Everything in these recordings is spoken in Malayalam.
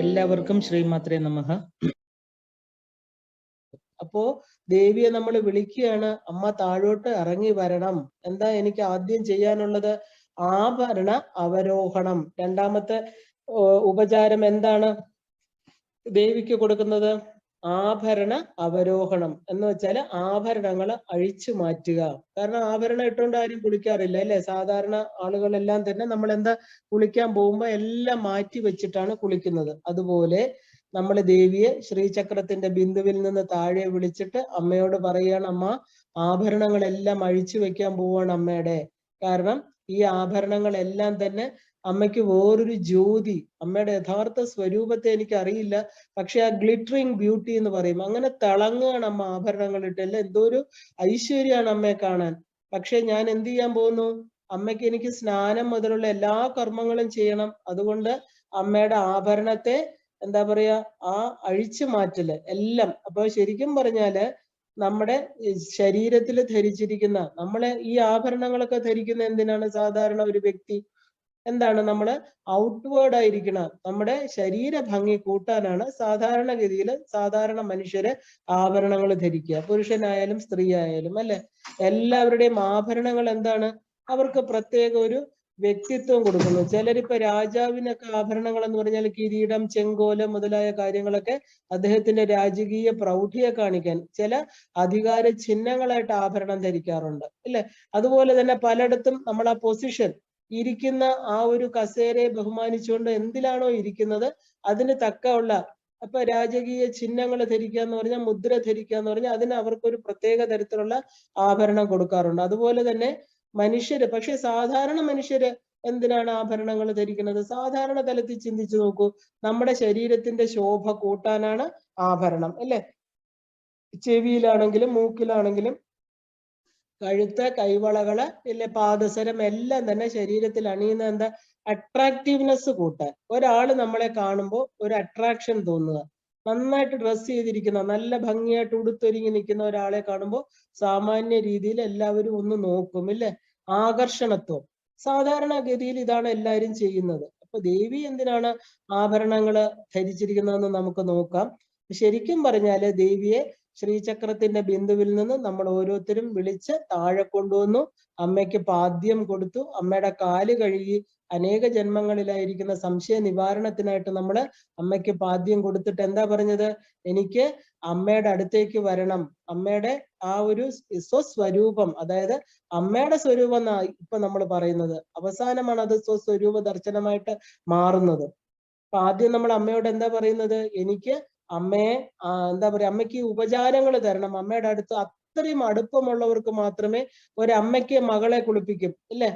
എല്ലാവർക്കും ശ്രീമാത്രേ നമഃ. അപ്പോ ദേവിയെ നമ്മൾ വിളിക്കുകയാണ്, അമ്മ താഴോട്ട് ഇറങ്ങി വരണം. എന്താ എനിക്ക് ആദ്യം ചെയ്യാനുള്ളത്? ആഭരണ അവരോഹണം. രണ്ടാമത്തെ ഉപചാരം എന്താണ് ദേവിക്ക് കൊടുക്കുന്നത്? ആഭരണ അവരോഹണം എന്ന് വെച്ചാൽ ആഭരണങ്ങൾ അഴിച്ചു മാറ്റുക. കാരണം ആഭരണം ഇട്ടുകൊണ്ട് ആരും കുളിക്കാറില്ല അല്ലെ? സാധാരണ ആളുകളെല്ലാം തന്നെ നമ്മൾ എന്താ കുളിക്കാൻ പോകുമ്പോൾ എല്ലാം മാറ്റി വെച്ചിട്ടാണ് കുളിക്കുന്നത്. അതുപോലെ നമ്മൾ ദേവിയെ ശ്രീചക്രത്തിന്റെ ബിന്ദുവിൽ നിന്ന് താഴെ വിളിച്ചിട്ട് അമ്മയോട് പറയുകയാണ്, അമ്മ ആഭരണങ്ങളെല്ലാം അഴിച്ചു വെക്കാൻ പോവാണ് അമ്മയുടെ. കാരണം ഈ ആഭരണങ്ങളെല്ലാം തന്നെ അമ്മയ്ക്ക് വേറൊരു ജ്യോതി, അമ്മയുടെ യഥാർത്ഥ സ്വരൂപത്തെ എനിക്ക് അറിയില്ല, പക്ഷെ ആ ഗ്ലിറ്ററിങ് ബ്യൂട്ടി എന്ന് പറയും, അങ്ങനെ തിളങ്ങുകയാണ് അമ്മ ആഭരണങ്ങൾ ഇട്ടല്ല. എന്തോ ഒരു ഐശ്വര്യമാണ് അമ്മയെ കാണാൻ. പക്ഷെ ഞാൻ എന്ത് ചെയ്യാൻ പോകുന്നു? അമ്മയ്ക്ക് എനിക്ക് സ്നാനം മുതലുള്ള എല്ലാ കർമ്മങ്ങളും ചെയ്യണം. അതുകൊണ്ട് അമ്മയുടെ ആഭരണത്തെ എന്താ പറയാ, ആ അഴിച്ചു മാറ്റല് എല്ലാം. അപ്പൊ ശരിക്കും പറഞ്ഞാല് നമ്മുടെ ശരീരത്തിൽ ധരിച്ചിരിക്കുന്ന, നമ്മളെ ഈ ആഭരണങ്ങളൊക്കെ ധരിക്കുന്ന എന്തിനാണ്? സാധാരണ ഒരു വ്യക്തി എന്താണ്, നമ്മള് ഔട്ട്വേർഡ് ആയിരിക്കണം, നമ്മുടെ ശരീര ഭംഗി കൂട്ടാനാണ് സാധാരണഗതിയിൽ സാധാരണ മനുഷ്യര് ആഭരണങ്ങൾ ധരിക്കുക. പുരുഷനായാലും സ്ത്രീ ആയാലും അല്ലെ, എല്ലാവരുടെയും ആഭരണങ്ങൾ എന്താണ്? അവർക്ക് പ്രത്യേക ഒരു വ്യക്തിത്വം കൊടുക്കുന്നു. ചിലരിപ്പോ രാജാവിനൊക്കെ ആഭരണങ്ങൾ എന്ന് പറഞ്ഞാൽ കിരീടം, ചെങ്കോല് മുതലായ കാര്യങ്ങളൊക്കെ അദ്ദേഹത്തിന്റെ രാജകീയ പ്രൗഢിയെ കാണിക്കാൻ ചില അധികാര ചിഹ്നങ്ങളായിട്ട് ആഭരണം ധരിക്കാറുണ്ട് അല്ലെ. അതുപോലെ തന്നെ പലയിടത്തും നമ്മൾ ആ പൊസിഷൻ, ഇരിക്കുന്ന ആ ഒരു കസേരയെ ബഹുമാനിച്ചുകൊണ്ട് എന്തിലാണോ ഇരിക്കുന്നത് അതിന് തക്കമുള്ള, അപ്പൊ രാജകീയ ചിഹ്നങ്ങൾ ധരിക്കുക എന്ന് പറഞ്ഞാൽ, മുദ്ര ധരിക്കുക എന്ന് പറഞ്ഞാൽ അതിന് അവർക്കൊരു പ്രത്യേക തരത്തിലുള്ള ആഭരണം കൊടുക്കാറുണ്ട്. അതുപോലെ തന്നെ മനുഷ്യര്, പക്ഷെ സാധാരണ മനുഷ്യര് എന്തിനാണ് ആഭരണങ്ങൾ ധരിക്കുന്നത്? സാധാരണ തലത്തിൽ ചിന്തിച്ചു നോക്കൂ, നമ്മുടെ ശരീരത്തിന്റെ ശോഭ കൂട്ടാനാണ് ആഭരണം അല്ലെ. ചെവിയിലാണെങ്കിലും മൂക്കിലാണെങ്കിലും കഴുത്ത്, കൈവളകള്, ഇല്ല പാദസരം എല്ലാം തന്നെ ശരീരത്തിൽ അണിയുന്ന എന്താ? അട്രാക്റ്റീവ്നെസ് കൂട്ടാൻ. ഒരാള് നമ്മളെ കാണുമ്പോൾ ഒരു അട്രാക്ഷൻ തോന്നുക. നന്നായിട്ട് ഡ്രസ് ചെയ്തിരിക്കുന്ന, നല്ല ഭംഗിയായിട്ട് ഉടുത്തൊരുങ്ങി നിൽക്കുന്ന ഒരാളെ കാണുമ്പോൾ സാമാന്യ രീതിയിൽ എല്ലാവരും ഒന്ന് നോക്കും ഇല്ലേ? ആകർഷണത്വം. സാധാരണഗതിയിൽ ഇതാണ് എല്ലാവരും ചെയ്യുന്നത്. അപ്പൊ ദേവി എന്തിനാണ് ആഭരണങ്ങള് ധരിച്ചിരിക്കുന്നതെന്ന് നമുക്ക് നോക്കാം. ശരിക്കും പറഞ്ഞാല് ദേവിയെ ശ്രീചക്രത്തിന്റെ ബിന്ദുവിൽ നിന്ന് നമ്മൾ ഓരോരുത്തരും വിളിച്ച് താഴെ കൊണ്ടുവന്നു. അമ്മയ്ക്ക് പാദ്യം കൊടുത്തു. അമ്മയുടെ കാല് കഴുകി. അനേക ജന്മങ്ങളിലായിരിക്കുന്ന സംശയ നിവാരണത്തിനായിട്ട് നമ്മൾ അമ്മയ്ക്ക് പാദ്യം കൊടുത്തിട്ട് എന്താ പറഞ്ഞത്? എനിക്ക് അമ്മയുടെ അടുത്തേക്ക് വരണം. അമ്മയുടെ ആ ഒരു സ്വസ്വരൂപം, അതായത് അമ്മയുടെ സ്വരൂപം എന്നാ ഇപ്പൊ നമ്മൾ പറയുന്നത്. അവസാനമാണ് അത് സ്വസ്വരൂപ ദർശനമായിട്ട് മാറുന്നത്. അപ്പൊ ആദ്യം നമ്മൾ അമ്മയോട് എന്താ പറയുന്നത്? എനിക്ക് അമ്മയെ എന്താ പറയാ, അമ്മയ്ക്ക് ഉപചാരങ്ങൾ തരണം. അമ്മയുടെ അടുത്ത് അത്രയും അടുപ്പമുള്ളവർക്ക് മാത്രമേ ഒരമ്മയ്ക്ക് മകളെ കുളിപ്പിക്കും ഇല്ലേ.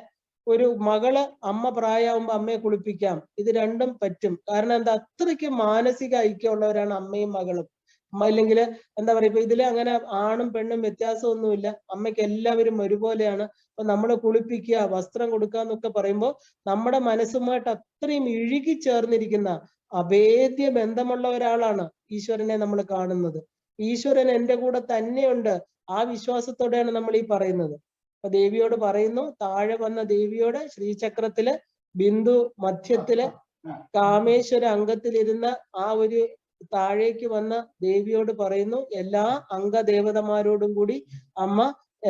ഒരു മകള് അമ്മ പ്രായമാകുമ്പോ അമ്മയെ കുളിപ്പിക്കാം. ഇത് രണ്ടും പറ്റും. കാരണം എന്താ? അത്രയ്ക്ക് മാനസിക ഐക്യമുള്ളവരാണ് അമ്മയും മകളും. ഇല്ലെങ്കിൽ എന്താ പറയാ, ഇപ്പൊ ഇതില് അങ്ങനെ ആണും പെണ്ണും വ്യത്യാസമൊന്നുമില്ല. അമ്മയ്ക്ക് എല്ലാവരും ഒരുപോലെയാണ്. അപ്പൊ നമ്മളെ കുളിപ്പിക്കുക, വസ്ത്രം കൊടുക്കുക എന്നൊക്കെ പറയുമ്പോൾ നമ്മുടെ മനസ്സുമായിട്ട് അത്രയും ഇഴുകി ചേർന്നിരിക്കുന്ന അഭേദ്യ ബന്ധമുള്ള ഒരാളാണ് ഈശ്വരനെ നമ്മൾ കാണുന്നത്. ഈശ്വരൻ എൻ്റെ കൂടെ തന്നെയുണ്ട്. ആ വിശ്വാസത്തോടെയാണ് നമ്മൾ ഈ പറയുന്നത്. അപ്പൊ ദേവിയോട് പറയുന്നു, താഴെ വന്ന ദേവിയോട് ശ്രീചക്രത്തില് ബിന്ദു മധ്യത്തില് കാമേശ്വര അംഗത്തിലിരുന്ന ആ ഒരു താഴേക്ക് വന്ന ദേവിയോട് പറയുന്നു, എല്ലാ അംഗദേവതമാരോടും കൂടി അമ്മ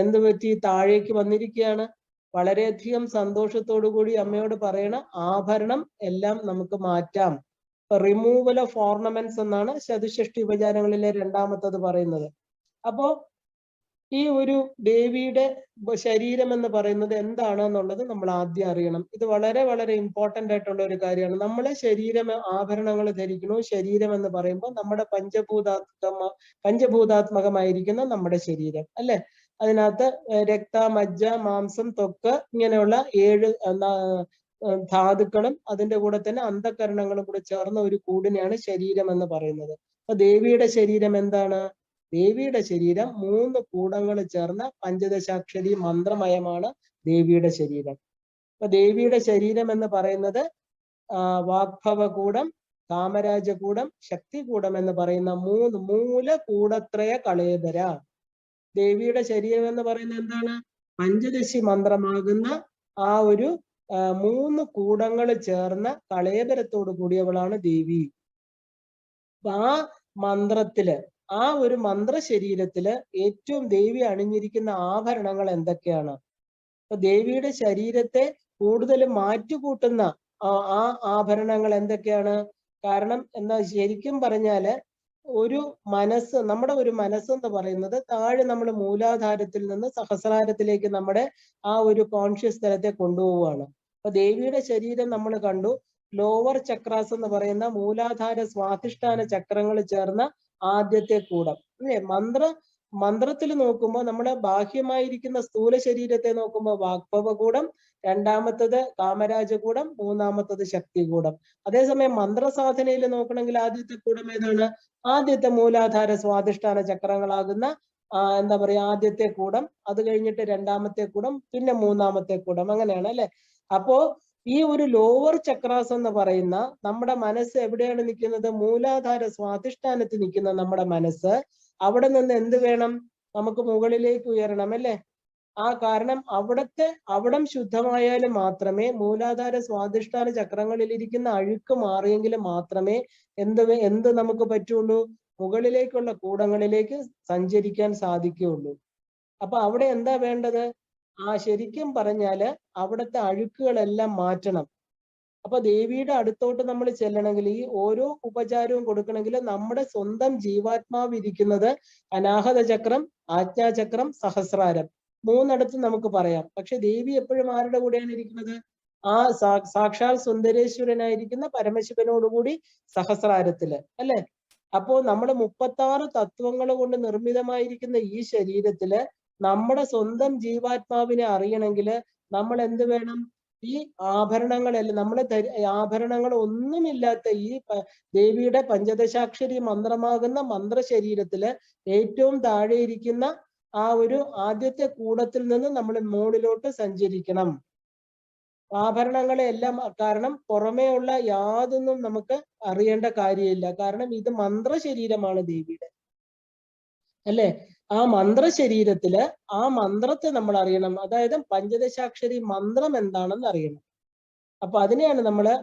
എന്ത് പറ്റി? താഴേക്ക് വന്നിരിക്കുകയാണ്. വളരെയധികം സന്തോഷത്തോടു കൂടി അമ്മയോട് പറയണ, ആഭരണം എല്ലാം നമുക്ക് മാറ്റാം. റിമൂവൽ ഓഫ് ഓർണമെന്റ്സ് എന്നാണ് ചതുഷ്ഷഷ്ടി ഉപചാരങ്ങളിലെ രണ്ടാമത്തത് പറയുന്നത്. അപ്പോ ഈ ഒരു ദേവിയുടെ ശരീരം എന്ന് പറയുന്നത് എന്താണ് എന്നുള്ളത് നമ്മൾ ആദ്യം അറിയണം. ഇത് വളരെ വളരെ ഇമ്പോർട്ടന്റ് ആയിട്ടുള്ള ഒരു കാര്യമാണ്. നമ്മളെ ശരീരം ആഭരണങ്ങൾ ധരിക്കണു. ശരീരം എന്ന് പറയുമ്പോൾ നമ്മുടെ പഞ്ചഭൂതാത്മകമായിരിക്കുന്ന നമ്മുടെ ശരീരം അല്ലെ. അതിനകത്ത് രക്ത, മജ്ജ, മാംസം, ത്വക്ക് ഇങ്ങനെയുള്ള 7 ധാതുക്കളും അതിന്റെ കൂടെ തന്നെ അന്ധകരണങ്ങളും കൂടെ ചേർന്ന ഒരു കൂടിനെയാണ് ശരീരം എന്ന് പറയുന്നത്. അപ്പൊ ദേവിയുടെ ശരീരം എന്താണ്? ദേവിയുടെ ശരീരം 3 കൂടങ്ങൾ ചേർന്ന പഞ്ചദശാക്ഷരി മന്ത്രമയമാണ് ദേവിയുടെ ശരീരം. അപ്പൊ ദേവിയുടെ ശരീരം എന്ന് പറയുന്നത് വാഗ്ഭവകൂടം, കാമരാജകൂടം, ശക്തികൂടം എന്ന് പറയുന്ന 3 മൂലകൂടത്രയ കളേബര. ദേവിയുടെ ശരീരം എന്ന് പറയുന്നത് എന്താണ്? പഞ്ചദശി മന്ത്രമാകുന്ന ആ ഒരു 3 കൂടങ്ങൾ ചേർന്ന കളേബരത്തോട് കൂടിയവളാണ് ദേവി. അപ്പൊ ആ മന്ത്രത്തില്, ആ ഒരു മന്ത്ര ശരീരത്തില് ഏറ്റവും ദേവി അണിഞ്ഞിരിക്കുന്ന ആഭരണങ്ങൾ എന്തൊക്കെയാണ്? അപ്പൊ ദേവിയുടെ ശരീരത്തെ കൂടുതൽ മാറ്റുകൂട്ടുന്ന ആ ആഭരണങ്ങൾ എന്തൊക്കെയാണ്? കാരണം എന്താ, ശരിക്കും പറഞ്ഞാല് ഒരു മനസ്സ്, നമ്മുടെ ഒരു മനസ്സെന്ന് പറയുന്നത് താഴെ നമ്മൾ മൂലാധാരത്തിൽ നിന്ന് സഹസ്രാരത്തിലേക്ക് നമ്മുടെ ആ ഒരു കോൺഷ്യസ് തലത്തെ കൊണ്ടുപോവുകയാണ്. അപ്പൊ ദേവിയുടെ ശരീരം നമ്മൾ കണ്ടു, ലോവർ ചക്രാസ് എന്ന് പറയുന്ന മൂലാധാര സ്വാധിഷ്ഠാന ചക്രങ്ങൾ ചേർന്ന ആദ്യത്തെ കൂടം അല്ലേ? മന്ത്രത്തിൽ നോക്കുമ്പോൾ നമ്മുടെ ബാഹ്യമായിരിക്കുന്ന സ്ഥൂല ശരീരത്തെ നോക്കുമ്പോൾ വാഗ്ഭവകൂടം, രണ്ടാമത്തത് കാമരാജകൂടം, മൂന്നാമത്തത് ശക്തികൂടം. അതേസമയം മന്ത്രസാധനയിൽ നോക്കണമെങ്കിൽ ആദ്യത്തെ കൂടം ഏതാണ്? ആദ്യത്തെ മൂലാധാര സ്വാധിഷ്ഠാന ചക്രങ്ങളാകുന്ന എന്താ പറയാ ആദ്യത്തെ കൂടം, അത് കഴിഞ്ഞിട്ട് രണ്ടാമത്തെ കൂടം, പിന്നെ മൂന്നാമത്തെ കൂടം, അങ്ങനെയാണ് അല്ലെ? അപ്പോ ഈ ഒരു ലോവർ ചക്രാസ് എന്ന് പറയുന്ന നമ്മുടെ മനസ്സ് എവിടെയാണ് നിൽക്കുന്നത്? മൂലാധാര സ്വാധിഷ്ഠാനത്തിൽ നിൽക്കുന്ന നമ്മുടെ മനസ്സ് അവിടെ നിന്ന് എന്ത് വേണം? നമുക്ക് മുകളിലേക്ക് ഉയരണം അല്ലെ? കാരണം അവിടം ശുദ്ധമായാലും മാത്രമേ, മൂലാധാര സ്വാധിഷ്ഠാന ചക്രങ്ങളിലിരിക്കുന്ന അഴുക്ക് മാറിയെങ്കിൽ മാത്രമേ എന്ത് നമുക്ക് പറ്റുള്ളൂ? മുകളിലേക്കുള്ള കൂടങ്ങളിലേക്ക് സഞ്ചരിക്കാൻ സാധിക്കുകയുള്ളൂ. അപ്പൊ അവിടെ എന്താ വേണ്ടത്? ശരിക്കും പറഞ്ഞാല് അവിടുത്തെ അഴുക്കുകളെല്ലാം മാറ്റണം. അപ്പൊ ദേവിയുടെ അടുത്തോട്ട് നമ്മൾ ചെല്ലണമെങ്കിൽ, ഈ ഓരോ ഉപചാരവും കൊടുക്കണമെങ്കിൽ നമ്മുടെ സ്വന്തം ജീവാത്മാവ് ഇരിക്കുന്നത് അനാഹത ചക്രം, ആജ്ഞാചക്രം, സഹസ്രാരം, മൂന്നിടത്തും നമുക്ക് പറയാം. പക്ഷെ ദേവി എപ്പോഴും ആരുടെ കൂടെയാണ് ഇരിക്കുന്നത്? സാക്ഷാൽ സുന്ദരേശ്വരനായിരിക്കുന്ന പരമശിവനോടുകൂടി സഹസ്രാരത്തില് അല്ലെ? അപ്പോ നമ്മൾ 36 തത്വങ്ങൾ കൊണ്ട് നിർമ്മിതമായിരിക്കുന്ന ഈ ശരീരത്തില് നമ്മുടെ സ്വന്തം ജീവാത്മാവിനെ അറിയണമെങ്കിൽ നമ്മൾ എന്ത് വേണം? ഈ ആഭരണങ്ങളെല്ലാം ആഭരണങ്ങൾ ഒന്നുമില്ലാത്ത ഈ ദേവിയുടെ പഞ്ചദശാക്ഷരി മന്ത്രമാകുന്ന മന്ത്ര ശരീരത്തില് ഏറ്റവും താഴെ ഇരിക്കുന്ന ആ ഒരു ആദ്യത്തെ കൂടത്തിൽ നിന്ന് നമ്മൾ മുകളിലോട്ട് സഞ്ചരിക്കണം. ആഭരണങ്ങളെല്ലാം, കാരണം പുറമേ ഉള്ള യാതൊന്നും നമുക്ക് അറിയേണ്ട കാര്യമില്ല. കാരണം ഇത് മന്ത്ര ശരീരമാണ് ദേവിയുടെ അല്ലെ? ആ മന്ത്ര ശരീരത്തില് ആ മന്ത്രത്തെ നമ്മൾ അറിയണം. അതായത് പഞ്ചദശാക്ഷരി മന്ത്രം എന്താണെന്ന് അറിയണം. അപ്പൊ അതിനെയാണ് നമ്മള്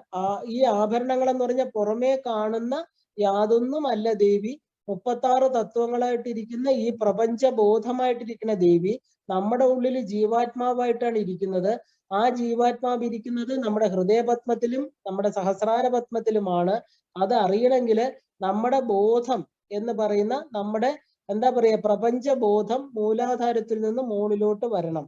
ഈ ആഭരണങ്ങൾ എന്ന് പറഞ്ഞ പുറമേ കാണുന്ന യാതൊന്നും അല്ല ദേവി. 36 തത്വങ്ങളായിട്ടിരിക്കുന്ന ഈ പ്രപഞ്ചബോധമായിട്ടിരിക്കുന്ന ദേവി നമ്മുടെ ഉള്ളിൽ ജീവാത്മാവായിട്ടാണ് ഇരിക്കുന്നത്. ആ ജീവാത്മാവ് ഇരിക്കുന്നത് നമ്മുടെ ഹൃദയപത്മത്തിലും നമ്മുടെ സഹസ്രാര പത്മത്തിലുമാണ്. അത് അറിയണമെങ്കിൽ നമ്മുടെ ബോധം എന്ന് പറയുന്ന നമ്മുടെ എന്താ പറയാ പ്രപഞ്ചബോധം മൂലാധാരത്തിൽ നിന്ന് മുകളിലോട്ട് വരണം.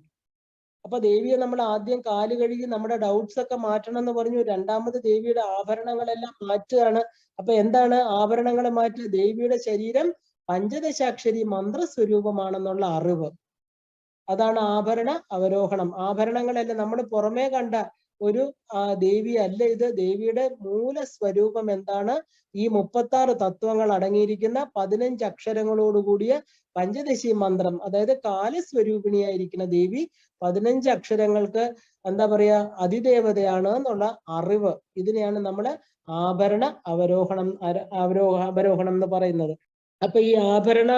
അപ്പൊ ദേവിയെ നമ്മൾ ആദ്യം കാല് കഴുകി നമ്മുടെ ഡൗട്ട്സ് ഒക്കെ മാറ്റണം എന്ന് പറഞ്ഞു. രണ്ടാമത് ദേവിയുടെ ആഭരണങ്ങളെല്ലാം മാറ്റുകയാണ്. അപ്പൊ എന്താണ് ആഭരണങ്ങൾ മാറ്റുക? ദേവിയുടെ ശരീരം പഞ്ചദശാക്ഷരി മന്ത്രസ്വരൂപമാണെന്നുള്ള അറിവ്. അതാണ് ആഭരണ അവരോഹണം. ആഭരണങ്ങളെല്ലാം നമ്മൾ പുറമേ കണ്ട ഒരു ദേവി അല്ല ഇത്. ദേവിയുടെ മൂലസ്വരൂപം എന്താണ്? ഈ 36 തത്വങ്ങൾ അടങ്ങിയിരിക്കുന്ന 15 അക്ഷരങ്ങളോടുകൂടിയ പഞ്ചദശി മന്ത്രം. അതായത് കാലസ്വരൂപിണിയായിരിക്കുന്ന ദേവി 15 അക്ഷരങ്ങൾക്ക് എന്താ പറയാ അതിദേവതയാണ് എന്നുള്ള അറിവ്. ഇതിനെയാണ് നമ്മൾ ആഭരണ അവരോഹണം എന്ന് പറയുന്നത്. അപ്പൊ ഈ ആഭരണ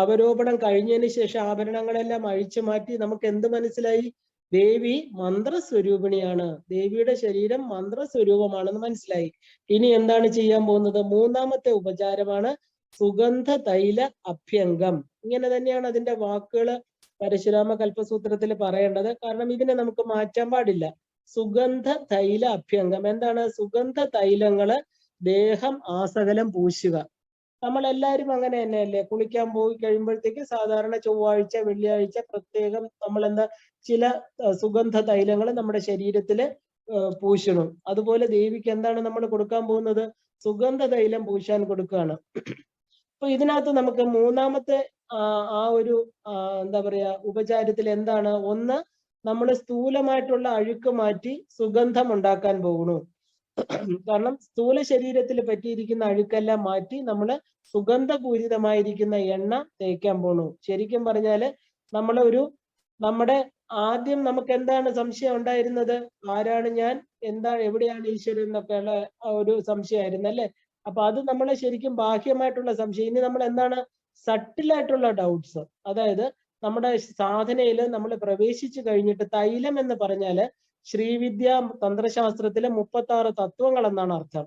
അവരോപണം കഴിഞ്ഞതിന് ശേഷം ആഭരണങ്ങളെല്ലാം അഴിച്ചു മാറ്റി നമുക്ക് എന്ത് മനസ്സിലായി? ദേവി മന്ത്രസ്വരൂപിണിയാണ്, ദേവിയുടെ ശരീരം മന്ത്രസ്വരൂപമാണെന്ന് മനസ്സിലായി. ഇനി എന്താണ് ചെയ്യാൻ പോകുന്നത്? മൂന്നാമത്തെ ഉപചാരമാണ് സുഗന്ധ തൈല അഭ്യംഗം. ഇങ്ങനെ തന്നെയാണ് അതിന്റെ വാക്കുകൾ പരശുരാമ കൽപ്പസൂത്രത്തിൽ പറയേണ്ടത്. കാരണം ഇതിനെ നമുക്ക് മാറ്റാൻ പാടില്ല. സുഗന്ധ തൈല അഭ്യംഗം എന്താണ്? സുഗന്ധ തൈലങ്ങള് ദേഹം ആസകലം പൂശുക. നമ്മളെല്ലാവരും അങ്ങനെ തന്നെയല്ലേ? കുളിക്കാൻ പോയി കഴിയുമ്പോഴത്തേക്ക് സാധാരണ ചൊവ്വാഴ്ച, വെള്ളിയാഴ്ച പ്രത്യേകം നമ്മൾ ചില സുഗന്ധ തൈലങ്ങൾ നമ്മുടെ ശരീരത്തില് പൂശണം. അതുപോലെ ദേവിക്ക് എന്താണ് നമ്മൾ കൊടുക്കാൻ പോകുന്നത്? സുഗന്ധ തൈലം പൂശാൻ കൊടുക്കുകയാണ്. അപ്പൊ ഇതിനകത്ത് നമുക്ക് മൂന്നാമത്തെ ആ ഒരു എന്താ പറയാ ഉപചാരത്തിൽ എന്താണ്? ഒന്ന്, നമ്മൾ സ്ഥൂലമായിട്ടുള്ള അഴുക്ക് മാറ്റി സുഗന്ധം ഉണ്ടാക്കാൻ പോകുന്നു. കാരണം സ്ഥൂല ശരീരത്തിൽ പറ്റിയിരിക്കുന്ന അഴുക്കെല്ലാം മാറ്റി നമ്മൾ സുഗന്ധപൂരിതമായിരിക്കുന്ന എണ്ണ തേക്കാൻ പോണു. ശരിക്കും പറഞ്ഞാല് നമ്മുടെ ആദ്യം നമുക്ക് എന്താണ് സംശയം ഉണ്ടായിരുന്നത്? ആരാണ് ഞാൻ, എവിടെയാണ് ഈശ്വരൻ എന്നൊക്കെയുള്ള ഒരു സംശയമായിരുന്നു അല്ലെ? അപ്പൊ അത് നമ്മളെ ശരിക്കും ബാഹ്യമായിട്ടുള്ള സംശയം. ഇനി നമ്മൾ എന്താണ് സട്ടിലായിട്ടുള്ള ഡൗട്ട്സ്. അതായത് നമ്മുടെ സാധനയിൽ നമ്മൾ പ്രവേശിച്ചു കഴിഞ്ഞിട്ട് തൈലം എന്ന് പറഞ്ഞാല് ശ്രീവിദ്യ തന്ത്രശാസ്ത്രത്തിലെ 36 തത്വങ്ങൾ എന്നാണ് അർത്ഥം.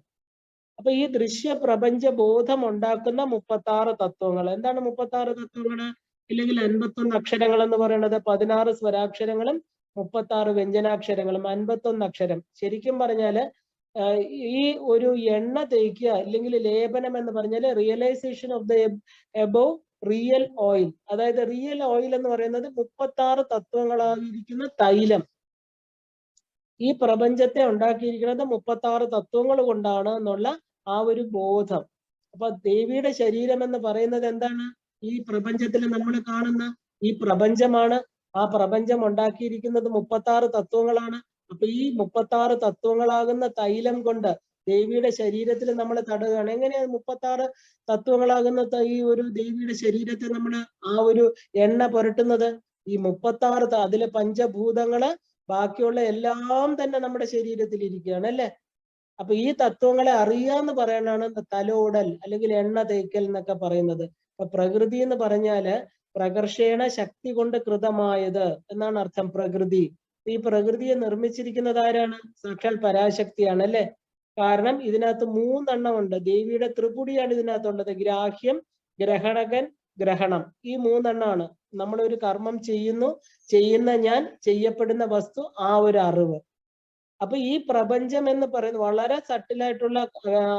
അപ്പൊ ഈ ദൃശ്യ പ്രപഞ്ച ബോധം ഉണ്ടാക്കുന്ന 36 തത്വങ്ങൾ. എന്താണ് 36 തത്വങ്ങള്? ഇല്ലെങ്കിൽ 51 അക്ഷരങ്ങൾ എന്ന് പറയുന്നത് 16 സ്വരാക്ഷരങ്ങളും 36 വ്യഞ്ജനാക്ഷരങ്ങളും 51 അക്ഷരം. ശരിക്കും പറഞ്ഞാല് ഈ ഒരു എണ്ണ തേക്കുക അല്ലെങ്കിൽ ലേപനം എന്ന് പറഞ്ഞാൽ realization of the above real oil. അതായത് റിയൽ ഓയിൽ എന്ന് പറയുന്നത് 36 തത്വങ്ങളായിരിക്കുന്ന തൈലം. ഈ പ്രപഞ്ചത്തെ ഉണ്ടാക്കിയിരിക്കുന്നത് 36 തത്വങ്ങൾ കൊണ്ടാണ് എന്നുള്ള ആ ഒരു ബോധം. അപ്പൊ ദേവിയുടെ ശരീരം എന്ന് പറയുന്നത് എന്താണ്? ഈ പ്രപഞ്ചത്തിൽ നമ്മൾ കാണുന്ന ഈ പ്രപഞ്ചമാണ്. ആ പ്രപഞ്ചം ഉണ്ടാക്കിയിരിക്കുന്നത് 36 തത്വങ്ങളാണ്. അപ്പൊ ഈ 36 തത്വങ്ങളാകുന്ന തൈലം കൊണ്ട് ദേവിയുടെ ശരീരത്തിൽ നമ്മൾ തടവുകയാണ്. എങ്ങനെയാണ് 36 തത്വങ്ങളാകുന്ന ഈ ഒരു ദേവിയുടെ ശരീരത്തെ നമ്മൾ ആ ഒരു എണ്ണ പുരട്ടുന്നത്? ഈ 36 അതിലെ പഞ്ചഭൂതങ്ങള് ബാക്കിയുള്ള എല്ലാം തന്നെ നമ്മുടെ ശരീരത്തിൽ ഇരിക്കുകയാണ് അല്ലെ. അപ്പൊ ഈ തത്വങ്ങളെ അറിയാന്ന് പറയാനാണ് തലോടൽ അല്ലെങ്കിൽ എണ്ണ തേക്കൽ എന്നൊക്കെ പറയുന്നത്. അപ്പൊ പ്രകൃതി എന്ന് പറഞ്ഞാല് പ്രകർഷേണ ശക്തി കൊണ്ട് കൃതമായത് എന്നാണ് അർത്ഥം. പ്രകൃതി, ഈ പ്രകൃതിയെ നിർമ്മിച്ചിരിക്കുന്നത് ആരാണ്? സാക്ഷാൽ പരാശക്തിയാണ് അല്ലെ. കാരണം ഇതിനകത്ത് 3 എണ്ണം ഉണ്ട്. ദേവിയുടെ ത്രിപുടിയാണ് ഇതിനകത്തുള്ളത്. ഗ്രാഹ്യം, ഗ്രഹണകൻ, ഗ്രഹണം. ഈ 3 എണ്ണമാണ്. നമ്മൾ ഒരു കർമ്മം ചെയ്യുന്ന ഞാൻ, ചെയ്യപ്പെടുന്ന വസ്തു, ആ ഒരു അറിവ്. അപ്പൊ ഈ പ്രപഞ്ചം എന്ന് പറയുന്നത് വളരെ സട്ടിലായിട്ടുള്ള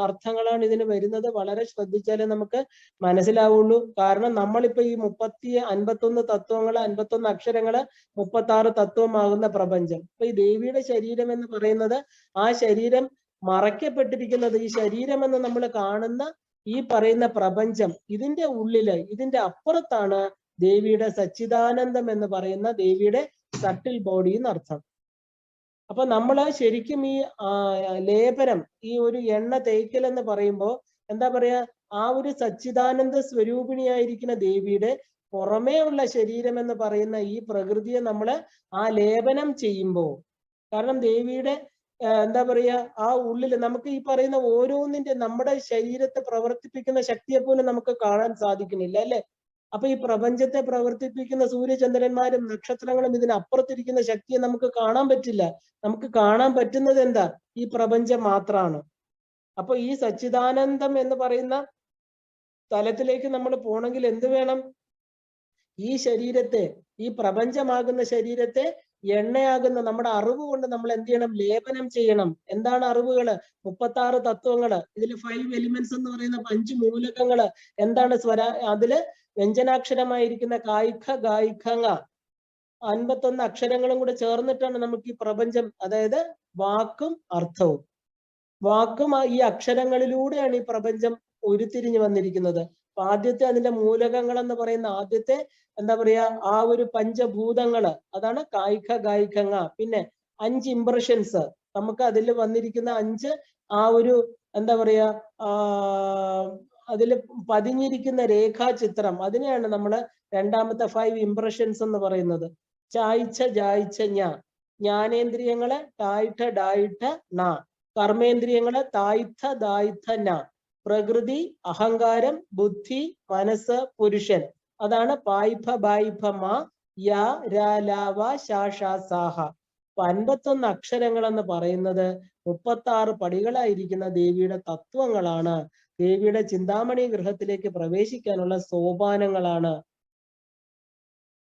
അർത്ഥങ്ങളാണ് ഇതിന് വരുന്നത്. വളരെ ശ്രദ്ധിച്ചാലേ നമുക്ക് മനസ്സിലാവുള്ളൂ. കാരണം നമ്മളിപ്പോ ഈ 51 തത്വങ്ങള്, 51 അക്ഷരങ്ങള്, 36 തത്വമാകുന്ന പ്രപഞ്ചം. അപ്പൊ ഈ ദേവിയുടെ ശരീരം എന്ന് പറയുന്നത് ആ ശരീരം മറയ്ക്കപ്പെട്ടിരിക്കുന്നത്, ഈ ശരീരം എന്ന് നമ്മൾ കാണുന്ന ഈ പറയുന്ന പ്രപഞ്ചം, ഇതിന്റെ ഉള്ളില്, ഇതിന്റെ അപ്പുറത്താണ് ദേവിയുടെ സച്ചിദാനന്ദം എന്ന് പറയുന്ന ദേവിയുടെ സട്ടിൽ ബോഡി എന്നർത്ഥം. അപ്പൊ നമ്മള് ശരിക്കും ഈ ലേപനം, ഈ ഒരു എണ്ണ തേക്കൽ എന്ന് പറയുമ്പോ എന്താ പറയാ, ആ ഒരു സച്ചിദാനന്ദ സ്വരൂപിണിയായിരിക്കുന്ന ദേവിയുടെ പുറമേ ഉള്ള ശരീരം എന്ന് പറയുന്ന ഈ പ്രകൃതിയെ നമ്മള് ആ ലേപനം ചെയ്യുമ്പോ, കാരണം ദേവിയുടെ എന്താ പറയാ ആ ഉള്ളില് നമുക്ക് ഈ പറയുന്ന ഓരോന്നിന്റെ നമ്മുടെ ശരീരത്തെ പ്രവർത്തിപ്പിക്കുന്ന ശക്തിയെ പോലും നമുക്ക് കാണാൻ സാധിക്കുന്നില്ല അല്ലെ. അപ്പൊ ഈ പ്രപഞ്ചത്തെ പ്രവർത്തിപ്പിക്കുന്ന സൂര്യചന്ദ്രന്മാരും നക്ഷത്രങ്ങളും ഇതിനപ്പുറത്തിരിക്കുന്ന ശക്തിയെ നമുക്ക് കാണാൻ പറ്റില്ല. നമുക്ക് കാണാൻ പറ്റുന്നത് എന്താ? ഈ പ്രപഞ്ചം മാത്രമാണ്. അപ്പൊ ഈ സച്ചിദാനന്ദം എന്ന് പറയുന്ന തലത്തിലേക്ക് നമ്മൾ പോണെങ്കിൽ എന്ത് വേണം? ഈ ശരീരത്തെ, ഈ പ്രപഞ്ചമാകുന്ന ശരീരത്തെ എണ്ണയാകുന്ന നമ്മുടെ അറിവ് കൊണ്ട് നമ്മൾ എന്ത് ചെയ്യണം? ലേപനം ചെയ്യണം. എന്താണ് അറിവുകള്? 36 തത്വങ്ങള്. ഇതിൽ 5 എലിമെന്റ്സ് എന്ന് പറയുന്ന 5 മൂലകങ്ങള്. എന്താണ് അതില് വ്യഞ്ജനാക്ഷരമായിരിക്കുന്ന കായിക, ഗായികങ്ങ, 51 അക്ഷരങ്ങളും കൂടെ ചേർന്നിട്ടാണ് നമുക്ക് ഈ പ്രപഞ്ചം, അതായത് വാക്കും അർത്ഥവും. വാക്കും ഈ അക്ഷരങ്ങളിലൂടെയാണ് ഈ പ്രപഞ്ചം ഉരുത്തിരിഞ്ഞു വന്നിരിക്കുന്നത്. അപ്പൊ ആദ്യത്തെ അതിന്റെ മൂലകങ്ങൾ എന്ന് പറയുന്ന ആദ്യത്തെ എന്താ പറയാ ആ ഒരു പഞ്ചഭൂതങ്ങള്, അതാണ് കായിക, ഗായികങ്ങ. പിന്നെ 5 ഇംപ്രഷൻസ്, നമുക്ക് അതിൽ വന്നിരിക്കുന്ന 5 ആ ഒരു എന്താ പറയാ അതിൽ പതിഞ്ഞിരിക്കുന്ന രേഖാചിത്രം, അതിനെയാണ് നമ്മള് രണ്ടാമത്തെ 5 ഇംപ്രഷൻസ് എന്ന് പറയുന്നത്. ചായ്ച്ച, ജായ്ച്ച, ജ്ഞാനേന്ദ്രിയങ്ങള് ടായിട്ട, ഡായിട്ട, ന. കർമ്മേന്ദ്രിയങ്ങള് തായിത്ത, ദായിത്ത, ന. പ്രകൃതി, അഹങ്കാരം, ബുദ്ധി, മനസ്സ്, പുരുഷൻ. അതാണ് പായിഭ, ബായിഭ, മ, യ, ര, ല, വ, ശ, ഷ, സാഹ. 51 അക്ഷരങ്ങൾ എന്ന് പറയുന്നത് 36 പടികളായിരിക്കുന്ന ദേവിയുടെ തത്വങ്ങളാണ്. ദേവിയുടെ ചിന്താമണി ഗൃഹത്തിലേക്ക് പ്രവേശിക്കാനുള്ള സോപാനങ്ങളാണ്.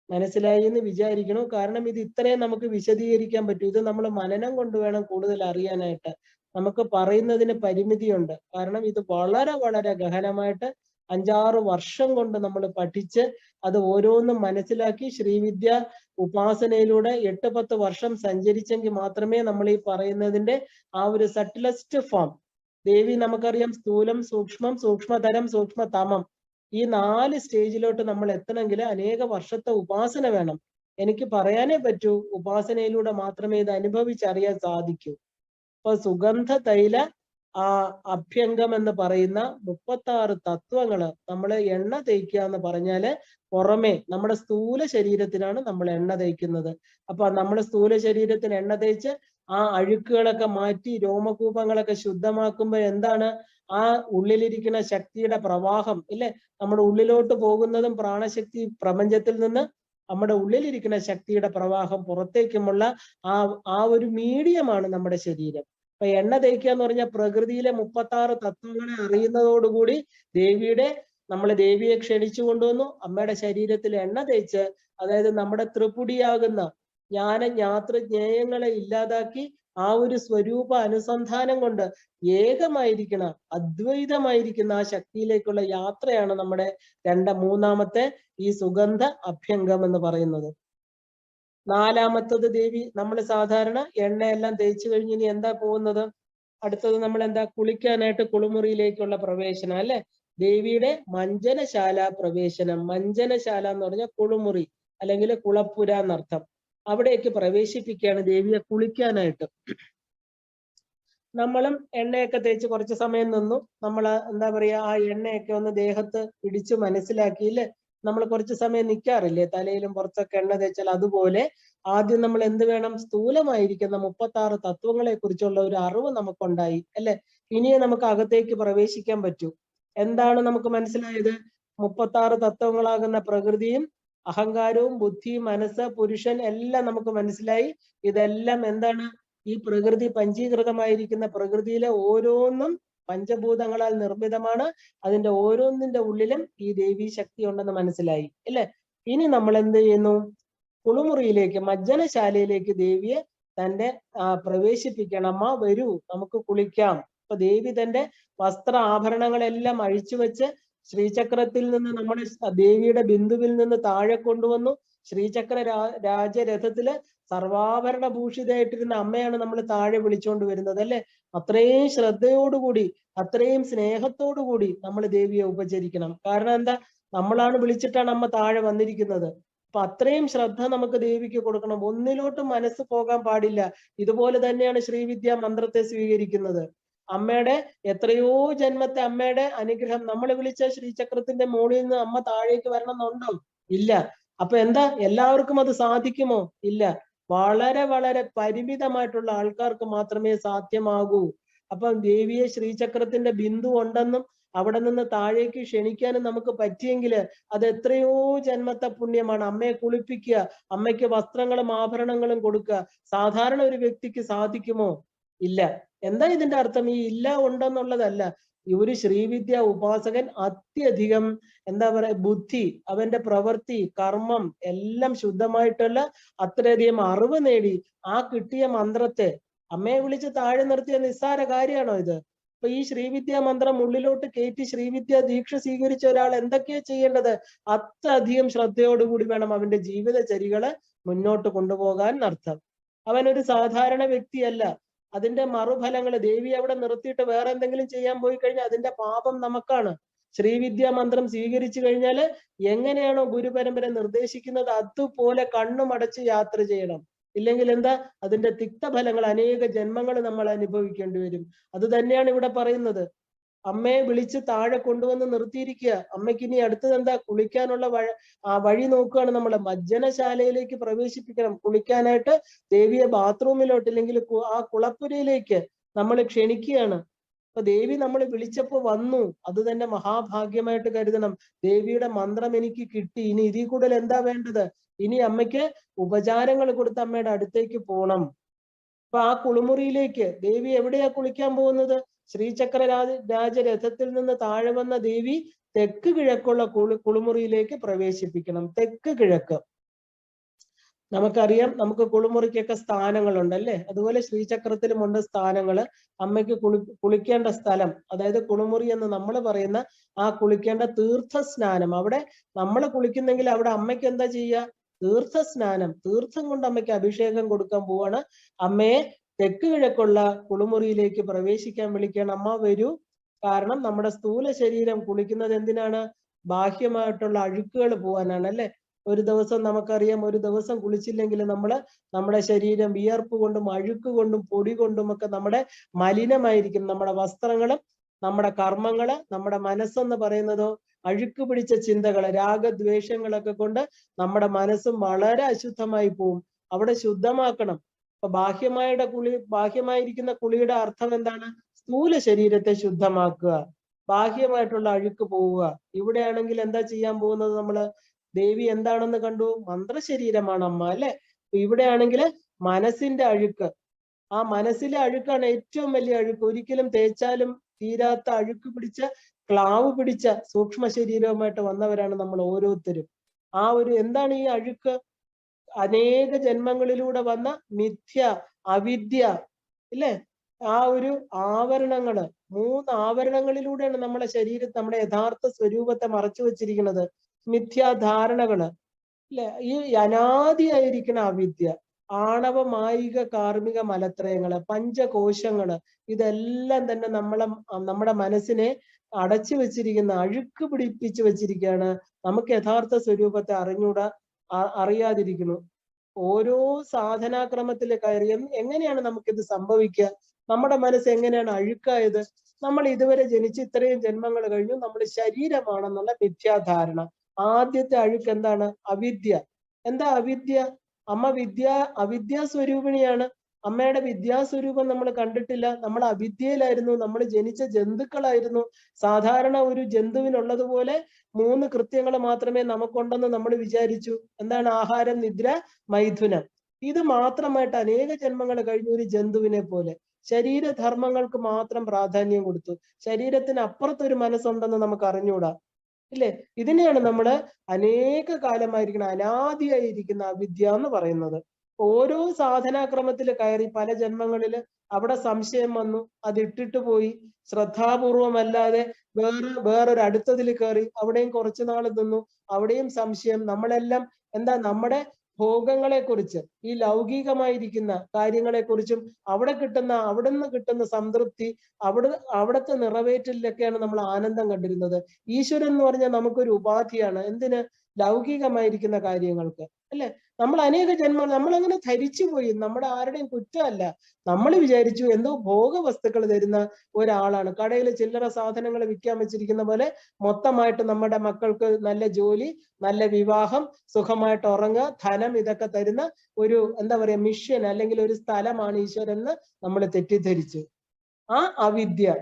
മനസ്സിലായി എന്ന് വിചാരിക്കണം. കാരണം ഇത് ഇത്രയും നമുക്ക് വിശദീകരിക്കാൻ പറ്റും. ഇത് നമ്മൾ മനനം കൊണ്ട് വേണം കൂടുതൽ അറിയാനായിട്ട്. നമുക്ക് പറയുന്നതിന് പരിമിതിയുണ്ട്. കാരണം ഇത് വളരെ വളരെ ഗഹനമായിട്ട് 5-6 വർഷം കൊണ്ട് നമ്മൾ പഠിച്ച് അത് ഓരോന്നും മനസ്സിലാക്കി ശ്രീവിദ്യ ഉപാസനയിലൂടെ 8-10 വർഷം സഞ്ചരിച്ചെങ്കിൽ മാത്രമേ നമ്മൾ ഈ പറയുന്നതിന്റെ ആ ഒരു സട്ടിലസ്റ്റ് ഫോം, ദേവി നമുക്കറിയാം സ്ഥൂലം, സൂക്ഷ്മം, സൂക്ഷ്മതരം, സൂക്ഷ്മതമം, ഈ 4 സ്റ്റേജിലോട്ട് നമ്മൾ എത്തണമെങ്കിൽ അനേക വർഷത്തെ ഉപാസന വേണം. എനിക്ക് പറയാനേ പറ്റൂ, ഉപാസനയിലൂടെ മാത്രമേ ഇത് അനുഭവിച്ചറിയാൻ സാധിക്കൂ. അപ്പൊ സുഗന്ധ തൈല അഭ്യംഗം എന്ന് പറയുന്ന 36 തത്വങ്ങള് നമ്മൾ എണ്ണ തേക്കുക എന്ന് പറഞ്ഞാല് പുറമെ നമ്മുടെ സ്ഥൂല ശരീരത്തിനാണ് നമ്മൾ എണ്ണ തേക്കുന്നത്. അപ്പൊ നമ്മുടെ സ്ഥൂല ശരീരത്തിന് എണ്ണ തേച്ച് ആ അഴുക്കുകളൊക്കെ മാറ്റി രോമകൂപങ്ങളൊക്കെ ശുദ്ധമാക്കുമ്പോൾ എന്താണ്? ആ ഉള്ളിലിരിക്കുന്ന ശക്തിയുടെ പ്രവാഹം ഇല്ലേ, നമ്മുടെ ഉള്ളിലോട്ട് പോകുന്നതും പ്രാണശക്തി പ്രപഞ്ചത്തിൽ നിന്ന് നമ്മുടെ ഉള്ളിലിരിക്കുന്ന ശക്തിയുടെ പ്രവാഹം പുറത്തേക്കുമുള്ള ആ ഒരു മീഡിയമാണ് നമ്മുടെ ശരീരം. അപ്പൊ എണ്ണ തേക്കുക എന്ന് പറഞ്ഞാൽ പ്രകൃതിയിലെ 36 തത്വങ്ങളെ അറിയുന്നതോടുകൂടി ദേവിയെ ക്ഷണിച്ചു കൊണ്ടുവന്നു. അമ്മയുടെ ശരീരത്തിൽ എണ്ണ തേച്ച്, അതായത് നമ്മുടെ ത്രിപുടിയാകുന്ന ജ്ഞേയങ്ങളെ ഇല്ലാതാക്കി ആ ഒരു സ്വരൂപ അനുസന്ധാനം കൊണ്ട് ഏകമായിരിക്കുന്ന, അദ്വൈതമായിരിക്കുന്ന ആ ശക്തിയിലേക്കുള്ള യാത്രയാണ് നമ്മുടെ മൂന്നാമത്തെ ഈ സുഗന്ധ അഭ്യംഗം എന്ന് പറയുന്നത്. നാലാമത്തത് ദേവി, നമ്മൾ സാധാരണ എണ്ണയെല്ലാം തേച്ചു കഴിഞ്ഞ് ഇനി എന്താ പോകുന്നത്? അടുത്തത് നമ്മൾ എന്താ? കുളിക്കാനായിട്ട് കുളിമുറിയിലേക്കുള്ള പ്രവേശനം അല്ലെ? ദേവിയുടെ മഞ്ജനശാല പ്രവേശനം. മഞ്ജനശാല എന്ന് പറഞ്ഞാൽ കുളിമുറി അല്ലെങ്കിൽ കുളപ്പുര എന്നർത്ഥം. അവിടേക്ക് പ്രവേശിപ്പിക്കുകയാണ് ദേവിയെ കുളിക്കാനായിട്ട്. നമ്മളും എണ്ണയൊക്കെ തേച്ച് കുറച്ച് സമയം നിന്നു. നമ്മൾ എന്താ പറയാ, ആ എണ്ണയൊക്കെ ഒന്ന് ദേഹത്ത് പിടിച്ച് മനസ്സിലാക്കിയില്ലേ? നമ്മൾ കുറച്ച് സമയം നിൽക്കാറില്ലേ തലയിലും പുറത്തൊക്കെ എണ്ണ തേച്ചാൽ? അതുപോലെ ആദ്യം നമ്മൾ എന്ത് വേണം? സ്ഥൂലമായിരിക്കുന്ന 36 തത്വങ്ങളെ കുറിച്ചുള്ള ഒരു അറിവ് നമുക്കുണ്ടായി അല്ലെ? ഇനിയെ നമുക്ക് അകത്തേക്ക് പ്രവേശിക്കാൻ പറ്റൂ. എന്താണ് നമുക്ക് മനസ്സിലായത്? 36 തത്വങ്ങളാകുന്ന പ്രകൃതിയും അഹങ്കാരവും ബുദ്ധിയും മനസ്സ് പുരുഷൻ എല്ലാം നമുക്ക് മനസ്സിലായി. ഇതെല്ലാം എന്താണ്? ഈ പ്രകൃതി പഞ്ചീകൃതമായിരിക്കുന്ന പ്രകൃതിയിലെ ഓരോന്നും പഞ്ചഭൂതങ്ങളാൽ നിർമ്മിതമാണ്. അതിന്റെ ഓരോന്നിന്റെ ഉള്ളിലും ഈ ദേവീ ശക്തി ഉണ്ടെന്ന് മനസ്സിലായി അല്ലെ? ഇനി നമ്മൾ എന്ത് ചെയ്യുന്നു? കുളിമുറിയിലേക്ക്, മജ്ജനശാലയിലേക്ക് ദേവിയെ തന്റെ പ്രവേശിപ്പിക്കണം. അമ്മ വരൂ, നമുക്ക് കുളിക്കാം. അപ്പൊ ദേവി തന്റെ വസ്ത്ര ആഭരണങ്ങളെല്ലാം അഴിച്ചു വെച്ച് ശ്രീചക്രത്തിൽ നിന്ന് നമ്മുടെ ദേവിയുടെ ബിന്ദുവിൽ നിന്ന് താഴെ കൊണ്ടുവന്നു. ശ്രീചക്ര രാജരഥത്തില് സർവാഭരണ ഭൂഷിതയായിട്ടിരുന്ന അമ്മയാണ് നമ്മൾ താഴെ വിളിച്ചുകൊണ്ട് വരുന്നത് അല്ലെ? അത്രയും ശ്രദ്ധയോടുകൂടി, അത്രയും സ്നേഹത്തോടുകൂടി നമ്മൾ ദേവിയെ ഉപചരിക്കണം. കാരണം എന്താ? നമ്മളാണ് വിളിച്ചിട്ടാണ് അമ്മ താഴെ വന്നിരിക്കുന്നത്. അപ്പൊ അത്രയും ശ്രദ്ധ നമുക്ക് ദേവിക്ക് കൊടുക്കണം. ഒന്നിലോട്ടും മനസ്സ് പോകാൻ പാടില്ല. ഇതുപോലെ തന്നെയാണ് ശ്രീവിദ്യാ മന്ത്രത്തെ സ്വീകരിക്കുന്നത്. അമ്മയുടെ എത്രയോ ജന്മത്തെ അമ്മയുടെ അനുഗ്രഹം, നമ്മൾ വിളിച്ച ശ്രീചക്രത്തിന്റെ മുകളിൽ നിന്ന് അമ്മ താഴേക്ക് വരണം എന്നുണ്ടോ? ഇല്ല. അപ്പൊ എന്താ, എല്ലാവർക്കും അത് സാധിക്കുമോ? ഇല്ല. വളരെ വളരെ പരിമിതമായിട്ടുള്ള ആൾക്കാർക്ക് മാത്രമേ സാധ്യമാകൂ. അപ്പൊ ദേവിയെ ശ്രീചക്രത്തിന്റെ ബിന്ദു ഉണ്ടെന്നും അവിടെ നിന്ന് താഴേക്ക് ക്ഷണിക്കാനും നമുക്ക് പറ്റിയെങ്കിൽ അത് എത്രയോ ജന്മത്തെ പുണ്യമാണ്. അമ്മയെ കുളിപ്പിക്കുക, അമ്മയ്ക്ക് വസ്ത്രങ്ങളും ആഭരണങ്ങളും കൊടുക്കുക. സാധാരണ ഒരു വ്യക്തിക്ക് സാധിക്കുമോ? ഇല്ല. എന്താ ഇതിന്റെ അർത്ഥം? ഈ ഇല്ല ഉണ്ടെന്നുള്ളതല്ല. ഒരു ശ്രീവിദ്യ ഉപാസകൻ അത്യധികം എന്താ പറയാ, ബുദ്ധി, അവന്റെ പ്രവൃത്തി, കർമ്മം എല്ലാം ശുദ്ധമായിട്ടുള്ള അത്രയധികം അറിവ് നേടി ആ കിട്ടിയ മന്ത്രത്തെ അമ്മയെ വിളിച്ച് താഴെ നിർത്തിയ നിസ്സാര കാര്യമാണോ ഇത്? അപ്പൊ ഈ ശ്രീവിദ്യാ മന്ത്രം ഉള്ളിലോട്ട് കയറ്റി ശ്രീവിദ്യ ദീക്ഷ സ്വീകരിച്ച ഒരാൾ എന്തൊക്കെയാ ചെയ്യേണ്ടത്? അത്രയധികം ശ്രദ്ധയോടുകൂടി വേണം അവന്റെ ജീവിതചര്യകള് മുന്നോട്ട് കൊണ്ടുപോകാൻ അർത്ഥം. അവനൊരു സാധാരണ വ്യക്തിയല്ല. അതിന്റെ മറുഫലങ്ങൾ ദേവി അവിടെ നിർത്തിയിട്ട് വേറെ എന്തെങ്കിലും ചെയ്യാൻ പോയി കഴിഞ്ഞാൽ അതിന്റെ പാപം നമുക്കാണ്. ശ്രീവിദ്യാ മന്ത്രം സ്വീകരിച്ചു കഴിഞ്ഞാൽ എങ്ങനെയാണോ ഗുരുപരമ്പര നിർദ്ദേശിക്കുന്നത് അതുപോലെ കണ്ണുമടച്ച് യാത്ര ചെയ്യണം. ഇല്ലെങ്കിൽ എന്താ? അതിന്റെ തിക്തഫലങ്ങൾ അനേക ജന്മങ്ങൾ നമ്മൾ അനുഭവിക്കേണ്ടി വരും. അത് തന്നെയാണ് ഇവിടെ പറയുന്നത്. അമ്മയെ വിളിച്ച് താഴെ കൊണ്ടുവന്ന് നിർത്തിയിരിക്കുക. അമ്മയ്ക്ക് ഇനി അടുത്തത് എന്താ? കുളിക്കാനുള്ള വഴി നോക്കുകയാണ് നമ്മൾ. മജ്ജനശാലയിലേക്ക് പ്രവേശിപ്പിക്കണം. കുളിക്കാനായിട്ട് ദേവിയെ ബാത്റൂമിലോട്ട് ഇല്ലെങ്കിൽ ആ കുളപ്പുരയിലേക്ക് നമ്മൾ ക്ഷണിക്കുകയാണ്. അപ്പൊ ദേവി നമ്മൾ വിളിച്ചപ്പോ വന്നു, അത് തന്നെ മഹാഭാഗ്യമായിട്ട് കരുതണം. ദേവിയുടെ മന്ത്രം എനിക്ക് കിട്ടി, ഇനി ഇതിൽ കൂടുതൽ എന്താ വേണ്ടത്? ഇനി അമ്മയ്ക്ക് ഉപചാരങ്ങൾ കൊടുത്ത് അമ്മയുടെ അടുത്തേക്ക് പോകണം. അപ്പൊ ആ കുളിമുറിയിലേക്ക് ദേവി എവിടെയാ കുളിക്കാൻ പോകുന്നത്? ശ്രീചക്ര രാജരഥത്തിൽ നിന്ന് താഴെ വന്ന ദേവി തെക്ക് കിഴക്കുള്ള കുളിമുറിയിലേക്ക് പ്രവേശിപ്പിക്കണം. തെക്ക് കിഴക്ക് നമുക്കറിയാം. നമുക്ക് കുളിമുറിക്കൊക്കെ സ്ഥാനങ്ങളുണ്ട് അല്ലെ? അതുപോലെ ശ്രീചക്രത്തിലുമുണ്ട് സ്ഥാനങ്ങള്. അമ്മയ്ക്ക് കുളിക്കേണ്ട സ്ഥലം, അതായത് കുളിമുറി എന്ന് നമ്മൾ പറയുന്ന ആ കുളിക്കേണ്ട തീർത്ഥസ്നാനം, അവിടെ നമ്മൾ കുളിക്കുന്നെങ്കിൽ അവിടെ അമ്മയ്ക്ക് എന്താ ചെയ്യുക? തീർത്ഥസ്നാനം, തീർത്ഥം കൊണ്ട് അമ്മയ്ക്ക് അഭിഷേകം കൊടുക്കാൻ പോവാണ്. അമ്മയെ തെക്ക് കിഴക്കുള്ള കുളിമുറിയിലേക്ക് പ്രവേശിക്കാൻ വിളിക്കുകയാണ്. അമ്മ വരൂ. കാരണം നമ്മുടെ സ്ഥൂല ശരീരം കുളിക്കുന്നത് എന്തിനാണ്? ബാഹ്യമായിട്ടുള്ള അഴുക്കുകൾ പോവാനാണ് അല്ലെ? ഒരു ദിവസം നമുക്കറിയാം, ഒരു ദിവസം കുളിച്ചില്ലെങ്കിൽ നമ്മുടെ ശരീരം വിയർപ്പ് കൊണ്ടും അഴുക്ക് കൊണ്ടും പൊടി കൊണ്ടും ഒക്കെ നമ്മുടെ മലിനമായിരിക്കും. നമ്മുടെ വസ്ത്രങ്ങളും നമ്മുടെ കർമ്മങ്ങള്, നമ്മുടെ മനസ്സെന്ന് പറയുന്നതോ അഴുക്ക് പിടിച്ച ചിന്തകള്, രാഗദ്വേഷങ്ങളൊക്കെ കൊണ്ട് നമ്മുടെ മനസ്സും വളരെ അശുദ്ധമായി പോവും. അവിടെ ശുദ്ധമാക്കണം. അപ്പൊ ബാഹ്യമായിരിക്കുന്ന കുളിയുടെ അർത്ഥം എന്താണ്? സ്ഥൂല ശരീരത്തെ ശുദ്ധമാക്കുക, ബാഹ്യമായിട്ടുള്ള അഴുക്ക് പോവുക. ഇവിടെയാണെങ്കിൽ എന്താ ചെയ്യാൻ പോകുന്നത്? നമ്മള് ദേവി എന്താണെന്ന് കണ്ടു? മന്ത്രശരീരമാണ് അമ്മ അല്ലെ? ഇവിടെയാണെങ്കിൽ മനസ്സിന്റെ അഴുക്ക്, ആ മനസ്സിലെ അഴുക്കാണ് ഏറ്റവും വലിയ അഴുക്ക്. ഒരിക്കലും തേച്ചാലും തീരാത്ത അഴുക്ക് പിടിച്ച ക്ലാവ് പിടിച്ച സൂക്ഷ്മ ശരീരവുമായിട്ട് വന്നവരാണ് നമ്മൾ ഓരോരുത്തരും. ആ ഒരു എന്താണ് ഈ അഴുക്ക്? അനേക ജന്മങ്ങളിലൂടെ വന്ന മിഥ്യ, അവിദ്യ, ഇല്ലേ? ആ ഒരു ആവരണങ്ങള്, 3 ആവരണങ്ങളിലൂടെയാണ് നമ്മളെ ശരീരത്തെ, നമ്മുടെ യഥാർത്ഥ സ്വരൂപത്തെ മറച്ചു വെച്ചിരിക്കുന്നത്. മിഥ്യാധാരണകള്, ഇല്ലെ? ഈ അനാദിയായിരിക്കുന്ന അവിദ്യ, ആണവ മായിക കാർമിക മലത്രയങ്ങള്, പഞ്ചകോശങ്ങള്, ഇതെല്ലാം തന്നെ നമ്മുടെ മനസ്സിനെ അടച്ചു വെച്ചിരിക്കുന്ന, അഴുക്ക് പിടിപ്പിച്ചു വെച്ചിരിക്കുകയാണ്. നമുക്ക് യഥാർത്ഥ സ്വരൂപത്തെ അറിയാതിരിക്കുന്നു. ഓരോ സാധനാക്രമത്തിൽ കയറി എങ്ങനെയാണ് നമുക്കിത് സംഭവിക്കുക? നമ്മുടെ മനസ്സ് എങ്ങനെയാണ് അഴുക്കായത്? നമ്മൾ ഇതുവരെ ജനിച്ച് ഇത്രയും ജന്മങ്ങൾ കഴിഞ്ഞു നമ്മൾ ശരീരമാണെന്നുള്ള മിഥ്യാധാരണ. ആദ്യത്തെ അഴുക്ക് എന്താണ്? അവിദ്യ. എന്താ അവിദ്യ? അമ്മ അവിദ്യാസ്വരൂപിണിയാണ്. അമ്മയുടെ വിദ്യാസ്വരൂപം നമ്മൾ കണ്ടിട്ടില്ല. നമ്മൾ അവിദ്യയിലായിരുന്നു. നമ്മൾ ജനിച്ച ജന്തുക്കളായിരുന്നു. സാധാരണ ഒരു ജന്തുവിനുള്ളതുപോലെ 3 കൃത്യങ്ങൾ മാത്രമേ നമുക്കുണ്ടെന്ന് നമ്മൾ വിചാരിച്ചു. എന്താണ്? ആഹാരം, നിദ്ര, മൈഥുനം. ഇത് മാത്രമായിട്ട് അനേക ജന്മങ്ങൾ കഴിഞ്ഞ ഒരു ജന്തുവിനെ പോലെ ശരീരധർമ്മങ്ങൾക്ക് മാത്രം പ്രാധാന്യം കൊടുത്തു. ശരീരത്തിന് അപ്പുറത്തൊരു മനസ്സുണ്ടെന്ന് നമുക്ക് അറിഞ്ഞുകൂടാ, ഇല്ലേ? ഇതിനെയാണ് നമ്മള് അനേക കാലമായിരിക്കുന്ന, അനാദിയായിരിക്കുന്ന അവിദ്യ എന്ന് പറയുന്നത്. ഓരോ സാധനാക്രമത്തിൽ കയറി പല ജന്മങ്ങളില് അവിടെ സംശയം വന്നു, അത് ഇട്ടിട്ട് പോയി. ശ്രദ്ധാപൂർവമല്ലാതെ വേറൊരു അടുത്തതിൽ കയറി, അവിടെയും കുറച്ചു നാൾ നിന്നു, അവിടെയും സംശയം. നമ്മളെല്ലാം എന്താ, നമ്മുടെ ഭോഗങ്ങളെ കുറിച്ച്, ഈ ലൗകികമായിരിക്കുന്ന കാര്യങ്ങളെ കുറിച്ചും അവിടുന്ന് കിട്ടുന്ന സംതൃപ്തി, അവിടുത്തെ നിറവേറ്റലിലൊക്കെയാണ് നമ്മൾ ആനന്ദം കണ്ടിരുന്നത്. ഈശ്വരൻ എന്ന് പറഞ്ഞാൽ നമുക്കൊരു ഉപാധിയാണ്. എന്തിന്? ലൗകികമായിരിക്കുന്ന കാര്യങ്ങൾക്ക്, അല്ലെ? നമ്മൾ അനേക ജന്മങ്ങൾ നമ്മളങ്ങനെ ധരിച്ചു പോയി. നമ്മുടെ ആരുടെയും കുറ്റമല്ല. നമ്മൾ വിചാരിച്ചു എന്തോ ഭോഗവസ്തുക്കൾ തരുന്ന ഒരാളാണ്. കടയിൽ ചില്ലറ സാധനങ്ങൾ വിൽക്കാൻ വെച്ചിരിക്കുന്ന പോലെ മൊത്തമായിട്ട് നമ്മുടെ മക്കൾക്ക് നല്ല ജോലി, നല്ല വിവാഹം, സുഖമായിട്ട് ഉറങ്ങുക, ധനം, ഇതൊക്കെ തരുന്ന ഒരു എന്താ പറയാ മിഷൻ അല്ലെങ്കിൽ ഒരു സ്ഥലമാണ് ഈശ്വരൻ എന്ന് നമ്മൾ തെറ്റിദ്ധരിച്ചു. ആ അവിദ്യ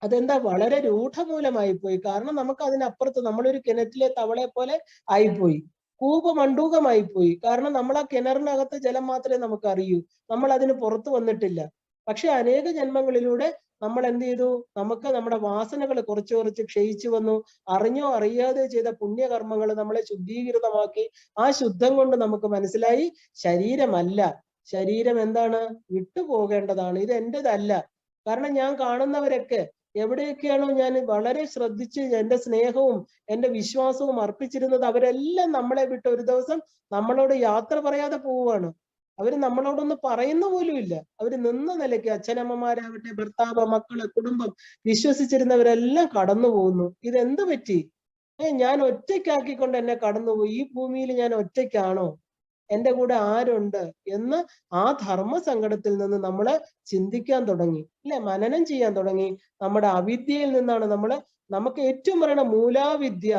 അതെന്താ വളരെ രൂഢമൂലമായി പോയി. കാരണം നമുക്ക് അതിനപ്പുറത്ത് നമ്മളൊരു കിണറ്റിലെ തവളയെ പോലെ ആയിപ്പോയി, കൂപമണ്ഡൂകമായി പോയി. കാരണം നമ്മൾ ആ കിണറിനകത്ത് ജലം മാത്രമേ നമുക്ക് അറിയൂ, നമ്മൾ അതിന് പുറത്തു വന്നിട്ടില്ല. പക്ഷെ അനേക ജന്മങ്ങളിലൂടെ നമ്മൾ എന്ത് ചെയ്തു? നമുക്ക് നമ്മുടെ വാസനകൾ കുറച്ച് കുറച്ച് ക്ഷയിച്ചു വന്നു. അറിഞ്ഞോ അറിയാതെ ചെയ്ത പുണ്യകർമ്മങ്ങൾ നമ്മളെ ശുദ്ധീകൃതമാക്കി. ആ ശുദ്ധം കൊണ്ട് നമുക്ക് മനസ്സിലായി ശരീരമല്ല, ശരീരം എന്താണ്? വിട്ടുപോകേണ്ടതാണ്, ഇത് എന്റേതല്ല. കാരണം ഞാൻ കാണുന്നവരൊക്കെ എവിടെയൊക്കെയാണോ ഞാൻ വളരെ ശ്രദ്ധിച്ച് എന്റെ സ്നേഹവും എന്റെ വിശ്വാസവും അർപ്പിച്ചിരുന്നത്, അവരെല്ലാം നമ്മളെ വിട്ട് ഒരു ദിവസം നമ്മളോട് യാത്ര പറയാതെ പോവുകയാണ്. അവര് നമ്മളോടൊന്ന് പറയുന്ന പോലും ഇല്ല. അവര് നിന്ന നിലയ്ക്ക്, അച്ഛനമ്മമാരാവട്ടെ, ഭർത്താവ്, മക്കള്, കുടുംബം, വിശ്വസിച്ചിരുന്നവരെല്ലാം കടന്നു പോകുന്നു. ഇതെന്ത് പറ്റി? ഞാൻ ഒറ്റയ്ക്കാക്കിക്കൊണ്ട് എന്നെ കടന്നുപോയി. ഈ ഭൂമിയിൽ ഞാൻ ഒറ്റയ്ക്കാണോ? എന്റെ കൂടെ ആരുണ്ട് എന്ന് ആ ധർമ്മ സങ്കടത്തിൽ നിന്ന് നമ്മള് ചിന്തിക്കാൻ തുടങ്ങി, അല്ലെ? മനനം ചെയ്യാൻ തുടങ്ങി. നമ്മുടെ അവിദ്യയിൽ നിന്നാണ് നമുക്ക് ഏറ്റവും പറയണ മൂലാവിദ്യ.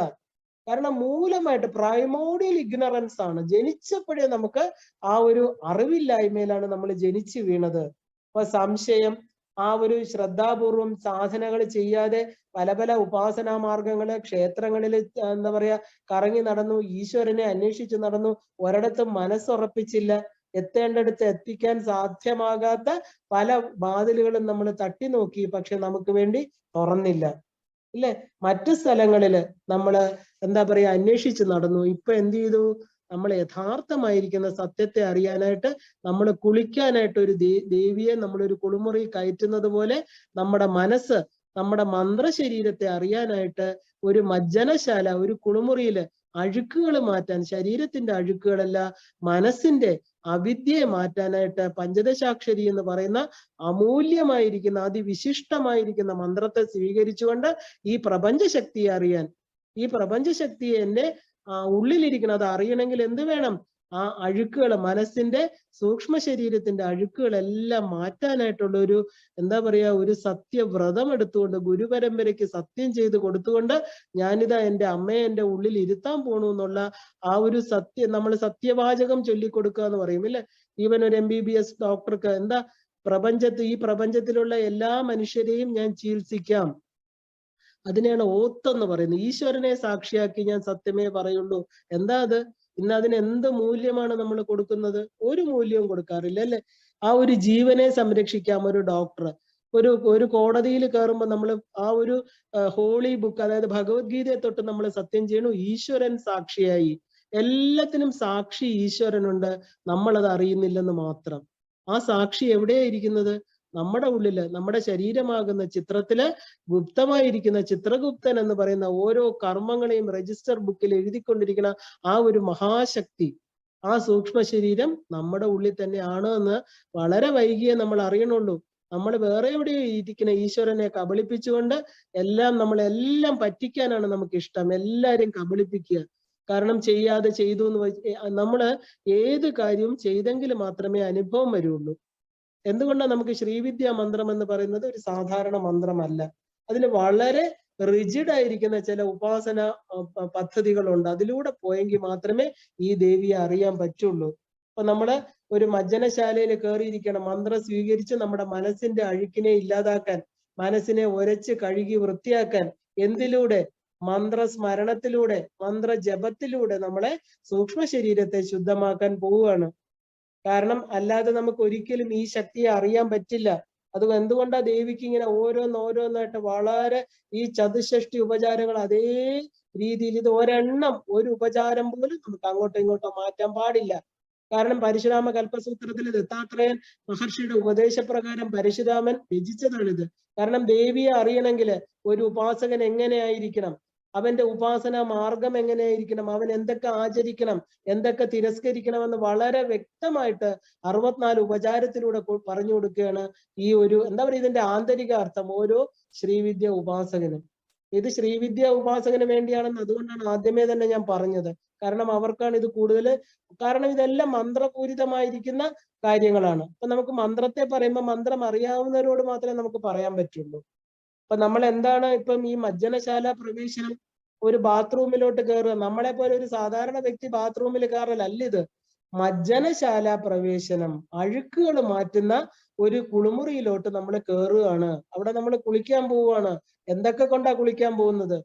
കാരണം മൂലമായിട്ട് പ്രൈമോഡിയൽ ഇഗ്നറൻസ് ആണ്. ജനിച്ചപ്പോഴേ നമുക്ക് ആ ഒരു അറിവില്ലായ്മയിലാണ് നമ്മൾ ജനിച്ചു വീണത്. അപ്പൊ സംശയം, ആ ഒരു ശ്രദ്ധാപൂർവം സാധനകൾ ചെയ്യാതെ പല പല ഉപാസനാ മാർഗങ്ങള്, ക്ഷേത്രങ്ങളിൽ എന്താ പറയാ കറങ്ങി നടന്നു, ഈശ്വരനെ അന്വേഷിച്ചു നടന്നു, ഒരിടത്തും മനസ്സുറപ്പിച്ചില്ല. എത്തേണ്ടടുത്ത് എത്തിക്കാൻ സാധ്യമാകാത്ത പല വാതിലുകളും നമ്മൾ തട്ടി നോക്കി, പക്ഷെ നമുക്ക് വേണ്ടി തുറന്നില്ല, ഇല്ലേ? മറ്റു സ്ഥലങ്ങളില് നമ്മള് എന്താ പറയാ അന്വേഷിച്ച് നടന്നു. ഇപ്പൊ എന്ത് ചെയ്തു? നമ്മൾ യഥാർത്ഥമായിരിക്കുന്ന സത്യത്തെ അറിയാനായിട്ട് നമ്മൾ കുളിക്കാനായിട്ട് ഒരു ദേവിയെ നമ്മളൊരു കുളിമുറി കയറ്റുന്നത് പോലെ നമ്മുടെ മനസ്സ്, നമ്മുടെ മന്ത്രശരീരത്തെ അറിയാനായിട്ട് ഒരു മജ്ജനശാല, ഒരു കുളിമുറിയില് അഴുക്കുകൾ മാറ്റാൻ, ശരീരത്തിന്റെ അഴുക്കുകളല്ല മനസ്സിന്റെ അവിദ്യയെ മാറ്റാനായിട്ട് പഞ്ചദശാക്ഷരി എന്ന് പറയുന്ന അമൂല്യമായിരിക്കുന്ന അതിവിശിഷ്ടമായിരിക്കുന്ന മന്ത്രത്തെ സ്വീകരിച്ചുകൊണ്ട് ഈ പ്രപഞ്ചശക്തിയെ അറിയാൻ, ഈ പ്രപഞ്ചശക്തിയെ എന്റെ ഉള്ളിലിരിക്കണം, അത് അറിയണമെങ്കിൽ എന്ത് വേണം? ആ അഴുക്കുകൾ, മനസ്സിന്റെ സൂക്ഷ്മ ശരീരത്തിന്റെ അഴുക്കുകളെല്ലാം മാറ്റാനായിട്ടുള്ള ഒരു എന്താ പറയാ ഒരു സത്യവ്രതം എടുത്തുകൊണ്ട്, ഗുരുപരമ്പരയ്ക്ക് സത്യം ചെയ്ത് കൊടുത്തുകൊണ്ട്, ഞാനിതാ എൻ്റെ അമ്മയെ എൻ്റെ ഉള്ളിൽ ഇരുത്താൻ പോണു എന്നുള്ള ആ ഒരു സത്യം, നമ്മൾ സത്യവാചകം ചൊല്ലിക്കൊടുക്കുക എന്ന് പറയും, ഇല്ലേ? ഈവൻ ഒരു MBBS ഡോക്ടർക്ക് എന്താ, ഈ പ്രപഞ്ചത്തിലുള്ള എല്ലാ മനുഷ്യരെയും ഞാൻ ചികിത്സിക്കാം. അതിനെയാണ് ഓത്തെന്ന് പറയുന്നത്. ഈശ്വരനെ സാക്ഷിയാക്കി ഞാൻ സത്യമേ പറയുള്ളൂ. എന്താ അത്? ഇന്ന് അതിന് എന്ത് മൂല്യമാണ് നമ്മൾ കൊടുക്കുന്നത്? ഒരു മൂല്യവും കൊടുക്കാറില്ല, അല്ലെ? ആ ഒരു ജീവനെ സംരക്ഷിക്കാം ഒരു ഡോക്ടർ. ഒരു കോടതിയിൽ കയറുമ്പോൾ നമ്മൾ ആ ഒരു ഹോളി ബുക്ക്, അതായത് ഭഗവത്ഗീതയെ തൊട്ട് നമ്മൾ സത്യം ചെയ്യണു, ഈശ്വരൻ സാക്ഷിയായി. എല്ലാത്തിനും സാക്ഷി ഈശ്വരനുണ്ട്, നമ്മളത് അറിയുന്നില്ലെന്ന് മാത്രം. ആ സാക്ഷി എവിടെയാ ഇരിക്കുന്നത്? നമ്മുടെ ഉള്ളില്, നമ്മുടെ ശരീരമാകുന്ന ചിത്രത്തില് ഗുപ്തമായിരിക്കുന്ന ചിത്രഗുപ്തൻ എന്ന് പറയുന്ന ഓരോ കർമ്മങ്ങളെയും രജിസ്റ്റർ ബുക്കിൽ എഴുതിക്കൊണ്ടിരിക്കുന്ന ആ ഒരു മഹാശക്തി, ആ സൂക്ഷ്മ ശരീരം നമ്മുടെ ഉള്ളിൽ തന്നെയാണ് എന്ന് വളരെ വൈകിയേ നമ്മൾ അറിയണുള്ളൂ. നമ്മൾ വേറെ എവിടെയോ ഇരിക്കുന്ന ഈശ്വരനെ കബളിപ്പിച്ചുകൊണ്ട് നമ്മളെല്ലാം പറ്റിക്കാനാണ് നമുക്ക് ഇഷ്ടം. എല്ലാരും കബളിപ്പിക്കുക. കാരണം ചെയ്യാതെ ചെയ്തു എന്ന് നമ്മള് ഏത് കാര്യവും ചെയ്തെങ്കിൽ മാത്രമേ അനുഭവം വരുള്ളൂ. എന്തുകൊണ്ടാണ് നമുക്ക് ശ്രീവിദ്യാ മന്ത്രം എന്ന് പറയുന്നത് ഒരു സാധാരണ മന്ത്രമല്ല. അതിൽ വളരെ റിജിഡ് ആയിരിക്കുന്ന ചില ഉപാസന പദ്ധതികളുണ്ട്. അതിലൂടെ പോയെങ്കിൽ മാത്രമേ ഈ ദേവിയെ അറിയാൻ പറ്റുള്ളൂ. അപ്പൊ നമ്മള് ഒരു മജ്ജനശാലയിൽ കയറിയിരിക്കണം, മന്ത്രം സ്വീകരിച്ച് നമ്മുടെ മനസ്സിന്റെ അഴുക്കിനെ ഇല്ലാതാക്കാൻ, മനസ്സിനെ ഉരച്ച് കഴുകി വൃത്തിയാക്കാൻ. എന്തിലൂടെ? മന്ത്രസ്മരണത്തിലൂടെ, മന്ത്രജപത്തിലൂടെ നമ്മളെ സൂക്ഷ്മ ശരീരത്തെ ശുദ്ധമാക്കാൻ പോവുകയാണ്. കാരണം അല്ലാതെ നമുക്ക് ഒരിക്കലും ഈ ശക്തിയെ അറിയാൻ പറ്റില്ല. അത് എന്തുകൊണ്ടാ ദേവിക്ക് ഇങ്ങനെ ഓരോന്നോരോന്നായിട്ട് വളരെ ഈ ചതുഷ്ഷഷ്ടി ഉപചാരങ്ങൾ അതേ രീതിയിൽ, ഇത് ഒരെണ്ണം, ഒരു ഉപചാരം പോലും നമുക്ക് അങ്ങോട്ടോ ഇങ്ങോട്ടോ മാറ്റാൻ പാടില്ല. കാരണം പരശുരാമ കൽപ്പസൂത്രത്തിൽ ദത്താത്രേയൻ മഹർഷിയുടെ ഉപദേശപ്രകാരം പരശുരാമൻ രചിച്ചതാണിത്. കാരണം ദേവിയെ അറിയണമെങ്കിൽ ഒരു ഉപാസകൻ എങ്ങനെയായിരിക്കണം, അവന്റെ ഉപാസന മാർഗം എങ്ങനെയായിരിക്കണം, അവൻ എന്തൊക്കെ ആചരിക്കണം, എന്തൊക്കെ തിരസ്കരിക്കണമെന്ന് വളരെ വ്യക്തമായിട്ട് 64 ഉപചാരത്തിലൂടെ പറഞ്ഞു കൊടുക്കുകയാണ്. ഈ ഒരു എന്താ പറയുക, ഇതിന്റെ ആന്തരിക അർത്ഥം ഓരോ ശ്രീവിദ്യ ഉപാസകനും. ഇത് ശ്രീവിദ്യ ഉപാസകന് വേണ്ടിയാണെന്ന് അതുകൊണ്ടാണ് ആദ്യമേ തന്നെ ഞാൻ പറഞ്ഞത്. കാരണം അവർക്കാണ് ഇത് കൂടുതൽ, കാരണം ഇതെല്ലാം മന്ത്രപൂരിതമായിരിക്കുന്ന കാര്യങ്ങളാണ്. അപ്പൊ നമുക്ക് മന്ത്രത്തെ പറയുമ്പോൾ മന്ത്രം അറിയാവുന്നവരോട് മാത്രമേ നമുക്ക് പറയാൻ പറ്റുള്ളൂ. അപ്പൊ നമ്മൾ എന്താണ് ഇപ്പം ഈ മജ്ജനശാല പ്രവേശനം, ഒരു ബാത്റൂമിലോട്ട് കയറുക, നമ്മളെ പോലെ ഒരു സാധാരണ വ്യക്തി ബാത്റൂമിൽ കയറലല്ല ഇത്. മജ്ജനശാല പ്രവേശനം, അഴുക്കുകൾ മാറ്റുന്ന ഒരു കുളിമുറിയിലോട്ട് നമ്മൾ കയറുകയാണ്. അവിടെ നമ്മൾ കുളിക്കാൻ പോവുകയാണ്. എന്തൊക്കെ കൊണ്ടാ കുളിക്കാൻ പോകുന്നത്?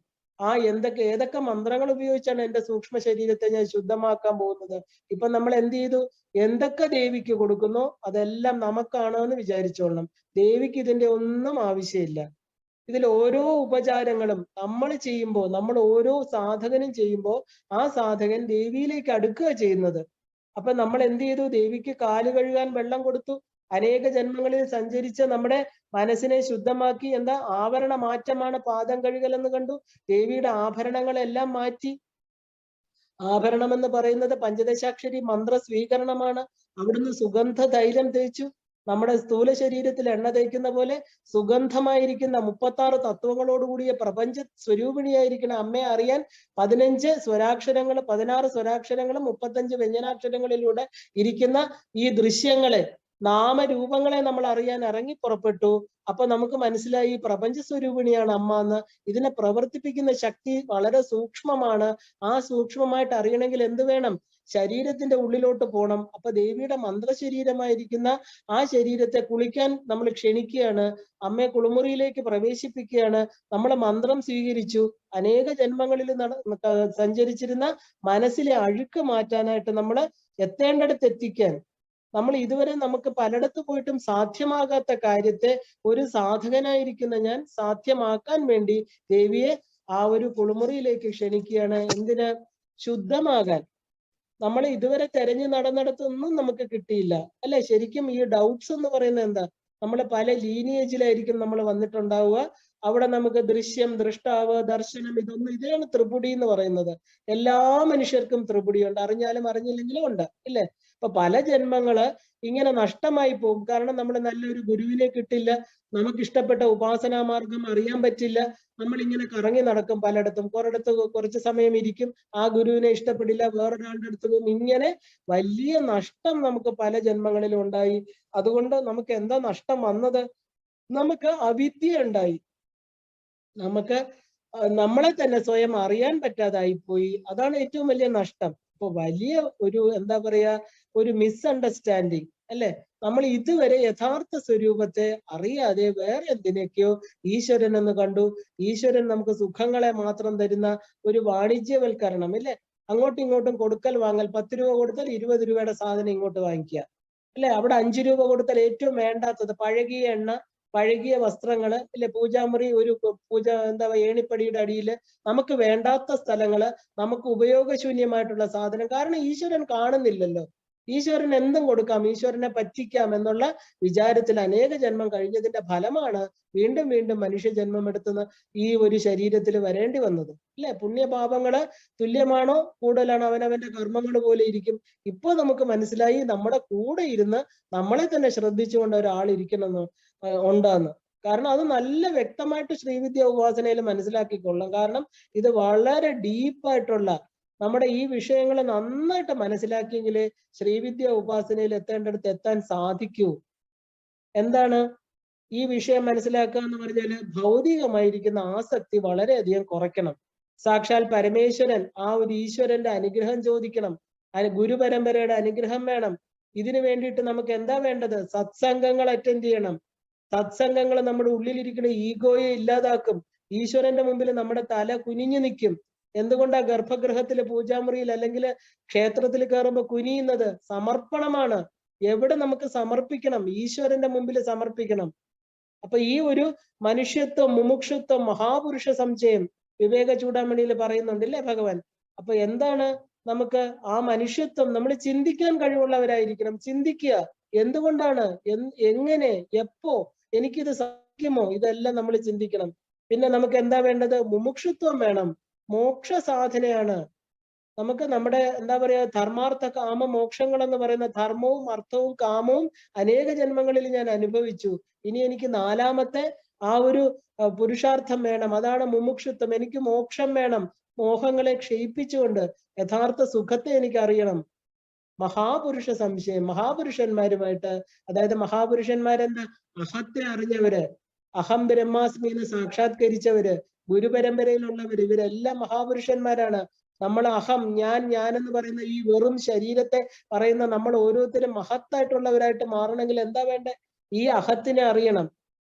ഏതൊക്കെ മന്ത്രങ്ങൾ ഉപയോഗിച്ചാണ് എന്റെ സൂക്ഷ്മ ശരീരത്തെ ഞാൻ ശുദ്ധമാക്കാൻ പോകുന്നത്? ഇപ്പൊ നമ്മൾ എന്ത് ചെയ്തു? എന്തൊക്കെ ദേവിക്ക് കൊടുക്കുന്നോ അതെല്ലാം നമുക്കാണോ എന്ന് വിചാരിച്ചോളണം. ദേവിക്ക് ഇതിന്റെ ഒന്നും ആവശ്യമില്ല. ഇതിൽ ഓരോ ഉപചാരങ്ങളും നമ്മൾ ചെയ്യുമ്പോൾ, നമ്മൾ ഓരോ സാധകനും ചെയ്യുമ്പോൾ ആ സാധകൻ ദേവിയിലേക്ക് അടുക്കുക ചെയ്യുന്നത്. അപ്പൊ നമ്മൾ എന്ത് ചെയ്തു? ദേവിക്ക് കാല് കഴുകാൻ വെള്ളം കൊടുത്തു. അനേക ജന്മങ്ങളിൽ സഞ്ചരിച്ച് നമ്മുടെ മനസ്സിനെ ശുദ്ധമാക്കി. എന്താ? ആവരണ മാറ്റമാണ് പാദം കഴുകൽ എന്ന് കണ്ടു. ദേവിയുടെ ആഭരണങ്ങളെല്ലാം മാറ്റി. ആഭരണം എന്ന് പറയുന്നത് പഞ്ചദശാക്ഷരി മന്ത്ര സ്വീകരണമാണ്. അവിടുന്ന് സുഗന്ധ തൈലം തേച്ചു. നമ്മുടെ സ്ഥൂല ശരീരത്തിൽ എണ്ണ തേക്കുന്ന പോലെ സുഗന്ധമായിരിക്കുന്ന 36 തത്വങ്ങളോടുകൂടിയ പ്രപഞ്ച സ്വരൂപിണിയായിരിക്കുന്ന അമ്മയെ അറിയാൻ 15 സ്വരാക്ഷരങ്ങൾ, 16 സ്വരാക്ഷരങ്ങളും 35 വ്യഞ്ജനാക്ഷരങ്ങളിലൂടെ ഇരിക്കുന്ന ഈ ദൃശ്യങ്ങളെ, നാമരൂപങ്ങളെ നമ്മൾ അറിയാൻ ഇറങ്ങി പുറപ്പെട്ടു. അപ്പൊ നമുക്ക് മനസ്സിലായി പ്രപഞ്ച സ്വരൂപിണിയാണ് അമ്മ എന്ന്. ഇതിനെ പ്രവർത്തിപ്പിക്കുന്ന ശക്തി വളരെ സൂക്ഷ്മമാണ്. ആ സൂക്ഷ്മമായിട്ട് അറിയണമെങ്കിൽ എന്ത് വേണം? ശരീരത്തിന്റെ ഉള്ളിലോട്ട് പോകണം. അപ്പൊ ദേവിയുടെ മന്ത്രശരീരമായിരിക്കുന്ന ആ ശരീരത്തെ കുളിക്കാൻ നമ്മൾ ക്ഷണിക്കുകയാണ്. അമ്മയെ കുളിമുറിയിലേക്ക് പ്രവേശിപ്പിക്കുകയാണ്. നമ്മൾ മന്ത്രം സ്വീകരിച്ചു. അനേക ജന്മങ്ങളിൽ സഞ്ചരിച്ചിരുന്ന മനസ്സിലെ അഴുക്ക് മാറ്റാനായിട്ട് നമ്മൾ എത്തേണ്ടടുത്ത് എത്തിക്കാൻ, നമ്മൾ ഇതുവരെ നമുക്ക് പലയിടത്ത് പോയിട്ടും സാധ്യമാകാത്ത കാര്യത്തെ ഒരു സാധകനായിരിക്കുന്ന ഞാൻ സാധ്യമാക്കാൻ വേണ്ടി ദേവിയെ ആ ഒരു കുളിമുറിയിലേക്ക് ക്ഷണിക്കുകയാണ്. എന്തിന്? ശുദ്ധമാകാൻ. നമ്മൾ ഇതുവരെ തെരഞ്ഞു നടന്നിടത്തൊന്നും നമുക്ക് കിട്ടിയില്ല അല്ലെ? ശരിക്കും ഈ ഡൗട്ട്സ് എന്ന് പറയുന്നത് എന്താ? നമ്മൾ പല ലീനിയേജിലായിരിക്കും നമ്മൾ വന്നിട്ടുണ്ടാവുക. അവിടെ നമുക്ക് ദൃശ്യം, ദൃഷ്ടാവ്, ദർശനം, ഇതാണ് ത്രിപുടി എന്ന് പറയുന്നത്. എല്ലാ മനുഷ്യർക്കും ത്രിപുടിയുണ്ട്, അറിഞ്ഞാലും അറിഞ്ഞില്ലെങ്കിലും ഉണ്ട് ഇല്ലേ? അപ്പൊ പല ജന്മങ്ങള് ഇങ്ങനെ നഷ്ടമായി പോകും. കാരണം നമ്മൾ നല്ലൊരു ഗുരുവിനെ കിട്ടില്ല, നമുക്ക് ഇഷ്ടപ്പെട്ട ഉപാസനാ മാർഗം അറിയാൻ പറ്റില്ല. നമ്മൾ ഇങ്ങനെ കറങ്ങി നടക്കും പലയിടത്തും. കുറച്ച് സമയം ഇരിക്കും, ആ ഗുരുവിനെ ഇഷ്ടപ്പെടില്ല, വേറൊരാളുടെ അടുത്ത് പോകും. ഇങ്ങനെ വലിയ നഷ്ടം നമുക്ക് പല ജന്മങ്ങളിലും ഉണ്ടായി. അതുകൊണ്ട് നമുക്ക് എന്താ നഷ്ടം വന്നത്? നമുക്ക് അവിദ്യ ഉണ്ടായി. നമുക്ക് നമ്മളെ തന്നെ സ്വയം അറിയാൻ പറ്റാതായി പോയി. അതാണ് ഏറ്റവും വലിയ നഷ്ടം. ഇപ്പൊ വലിയ ഒരു എന്താ പറയാ, ഒരു മിസ്അണ്ടർസ്റ്റാൻഡിങ് അല്ലെ? നമ്മൾ ഇതുവരെ യഥാർത്ഥ സ്വരൂപത്തെ അറിയാതെ വേറെ എന്തിനൊക്കെയോ ഈശ്വരൻ എന്ന് കണ്ടു. ഈശ്വരൻ നമുക്ക് സുഖങ്ങളെ മാത്രം തരുന്ന ഒരു വാണിജ്യവൽക്കരണം അല്ലെ? അങ്ങോട്ടും ഇങ്ങോട്ടും കൊടുക്കൽ വാങ്ങൽ. 10 രൂപ കൊടുത്താൽ 20 രൂപയുടെ സാധനം ഇങ്ങോട്ട് വാങ്ങിക്കുക. അല്ലെ? അവിടെ 5 രൂപ കൊടുത്താൽ ഏറ്റവും വേണ്ടാത്തത് പഴകിയ എണ്ണ, പഴകിയ വസ്ത്രങ്ങള്, ഇല്ലെ? പൂജാമുറി, ഒരു പൂജ എന്താ ഏണിപ്പടിയുടെ അടിയിൽ നമുക്ക് വേണ്ടാത്ത സ്ഥലങ്ങള്, നമുക്ക് ഉപയോഗശൂന്യമായിട്ടുള്ള സാധനം. കാരണം ഈശ്വരൻ കാണുന്നില്ലല്ലോ. ഈശ്വരൻ എന്തും കൊടുക്കാം, ഈശ്വരനെ പറ്റിക്കാം എന്നുള്ള വിചാരത്തിൽ അനേക ജന്മം കഴിഞ്ഞതിന്റെ ഫലമാണ് വീണ്ടും വീണ്ടും മനുഷ്യ ജന്മം എടുത്തുന്ന ഈ ഒരു ശരീരത്തിൽ വരേണ്ടി വന്നത്. അല്ലെ? പുണ്യപാപങ്ങള് തുല്യമാണോ കൂടുതലാണോ? അവനവന്റെ കർമ്മങ്ങൾ പോലെ ഇരിക്കും. ഇപ്പൊ നമുക്ക് മനസ്സിലായി നമ്മുടെ കൂടെ ഇരുന്ന് നമ്മളെ തന്നെ ശ്രദ്ധിച്ചുകൊണ്ട് ഒരാൾ ഇരിക്കണമെന്ന് ഉണ്ടാന്ന്. കാരണം അത് നല്ല വ്യക്തമായിട്ട് ശ്രീവിദ്യ ഉപാസനയിൽ മനസ്സിലാക്കിക്കൊള്ളാം. കാരണം ഇത് വളരെ ഡീപ്പായിട്ടുള്ള നമ്മുടെ ഈ വിഷയങ്ങൾ നന്നായിട്ട് മനസ്സിലാക്കിയെങ്കിലേ ശ്രീവിദ്യ ഉപാസനയിൽ എത്തേണ്ടടുത്ത് എത്താൻ സാധിക്കൂ. എന്താണ് ഈ വിഷയം മനസ്സിലാക്കുക എന്ന് പറഞ്ഞാല് ഭൗതികമായിരിക്കുന്ന ആസക്തി വളരെയധികം കുറയ്ക്കണം. സാക്ഷാൽ പരമേശ്വരൻ, ആ ഒരു ഈശ്വരന്റെ അനുഗ്രഹം ചോദിക്കണം, ഗുരുപരമ്പരയുടെ അനുഗ്രഹം വേണം. ഇതിനു വേണ്ടിയിട്ട് നമുക്ക് എന്താ വേണ്ടത്? സത്സംഗങ്ങൾ അറ്റൻഡ് ചെയ്യണം. സത്സംഗങ്ങൾ നമ്മുടെ ഉള്ളിലിരിക്കുന്ന ഈഗോയെ ഇല്ലാതാക്കും. ഈശ്വരന്റെ മുമ്പിൽ നമ്മുടെ തല കുനിഞ്ഞു നിൽക്കും. എന്തുകൊണ്ടാ ഗർഭഗൃഹത്തില്, പൂജാമുറിയിൽ അല്ലെങ്കിൽ ക്ഷേത്രത്തിൽ കയറുമ്പോൾ കുനിയുന്നത്? സമർപ്പണമാണ്. എവിടെ നമുക്ക് സമർപ്പിക്കണം? ഈശ്വരന്റെ മുമ്പിൽ സമർപ്പിക്കണം. അപ്പൊ ഈ ഒരു മനുഷ്യത്വം, മുമുക്ഷുത്വം, മഹാപുരുഷ സംശയം വിവേക ചൂടാമണിയിൽ പറയുന്നുണ്ടല്ലേ ഭഗവാൻ. അപ്പൊ എന്താണ് നമുക്ക് ആ മനുഷ്യത്വം? നമ്മൾ ചിന്തിക്കാൻ കഴിവുള്ളവരായിരിക്കണം. ചിന്തിക്കുക, എന്തുകൊണ്ടാണ്, എങ്ങനെ, എപ്പോ എനിക്കിത് സാധിക്കുമോ, ഇതെല്ലാം നമ്മൾ ചിന്തിക്കണം. പിന്നെ നമുക്ക് എന്താ വേണ്ടത്? മുമുക്ഷുത്വം വേണം. മോക്ഷ സാധനയാണ് നമുക്ക് നമ്മുടെ എന്താ പറയാ ധർമാർത്ഥ കാമ മോക്ഷങ്ങൾ എന്ന് പറയുന്ന ധർമ്മവും അർത്ഥവും കാമവും അനേക ജന്മങ്ങളിൽ ഞാൻ അനുഭവിച്ചു. ഇനി എനിക്ക് നാലാമത്തെ ആ ഒരു പുരുഷാർത്ഥം വേണം. അതാണ് മുമുക്ഷുത്വം. എനിക്ക് മോക്ഷം വേണം. മോഹങ്ങളെ ക്ഷയിപ്പിച്ചുകൊണ്ട് യഥാർത്ഥ സുഖത്തെ എനിക്ക് അറിയണം. മഹാപുരുഷ സംശയം, മഹാപുരുഷന്മാരുമായിട്ട്, അതായത് മഹാപുരുഷന്മാരെന്താ? അഹത്തെ അറിഞ്ഞവര്, അഹം ബ്രഹ്മാസ്മി എന്ന് സാക്ഷാത്കരിച്ചവര്, ഗുരുപരമ്പരയിലുള്ളവർ, ഇവരെല്ലാം മഹാപുരുഷന്മാരാണ്. നമ്മൾ അഹം, ഞാൻ എന്ന് പറയുന്ന ഈ വെറും ശരീരത്തെ പറയുന്ന നമ്മൾ ഓരോരുത്തരും മഹത്തായിട്ടുള്ളവരായിട്ട് മാറണമെങ്കിൽ എന്താ വേണ്ടേ? ഈ അഹത്തിനെ അറിയണം.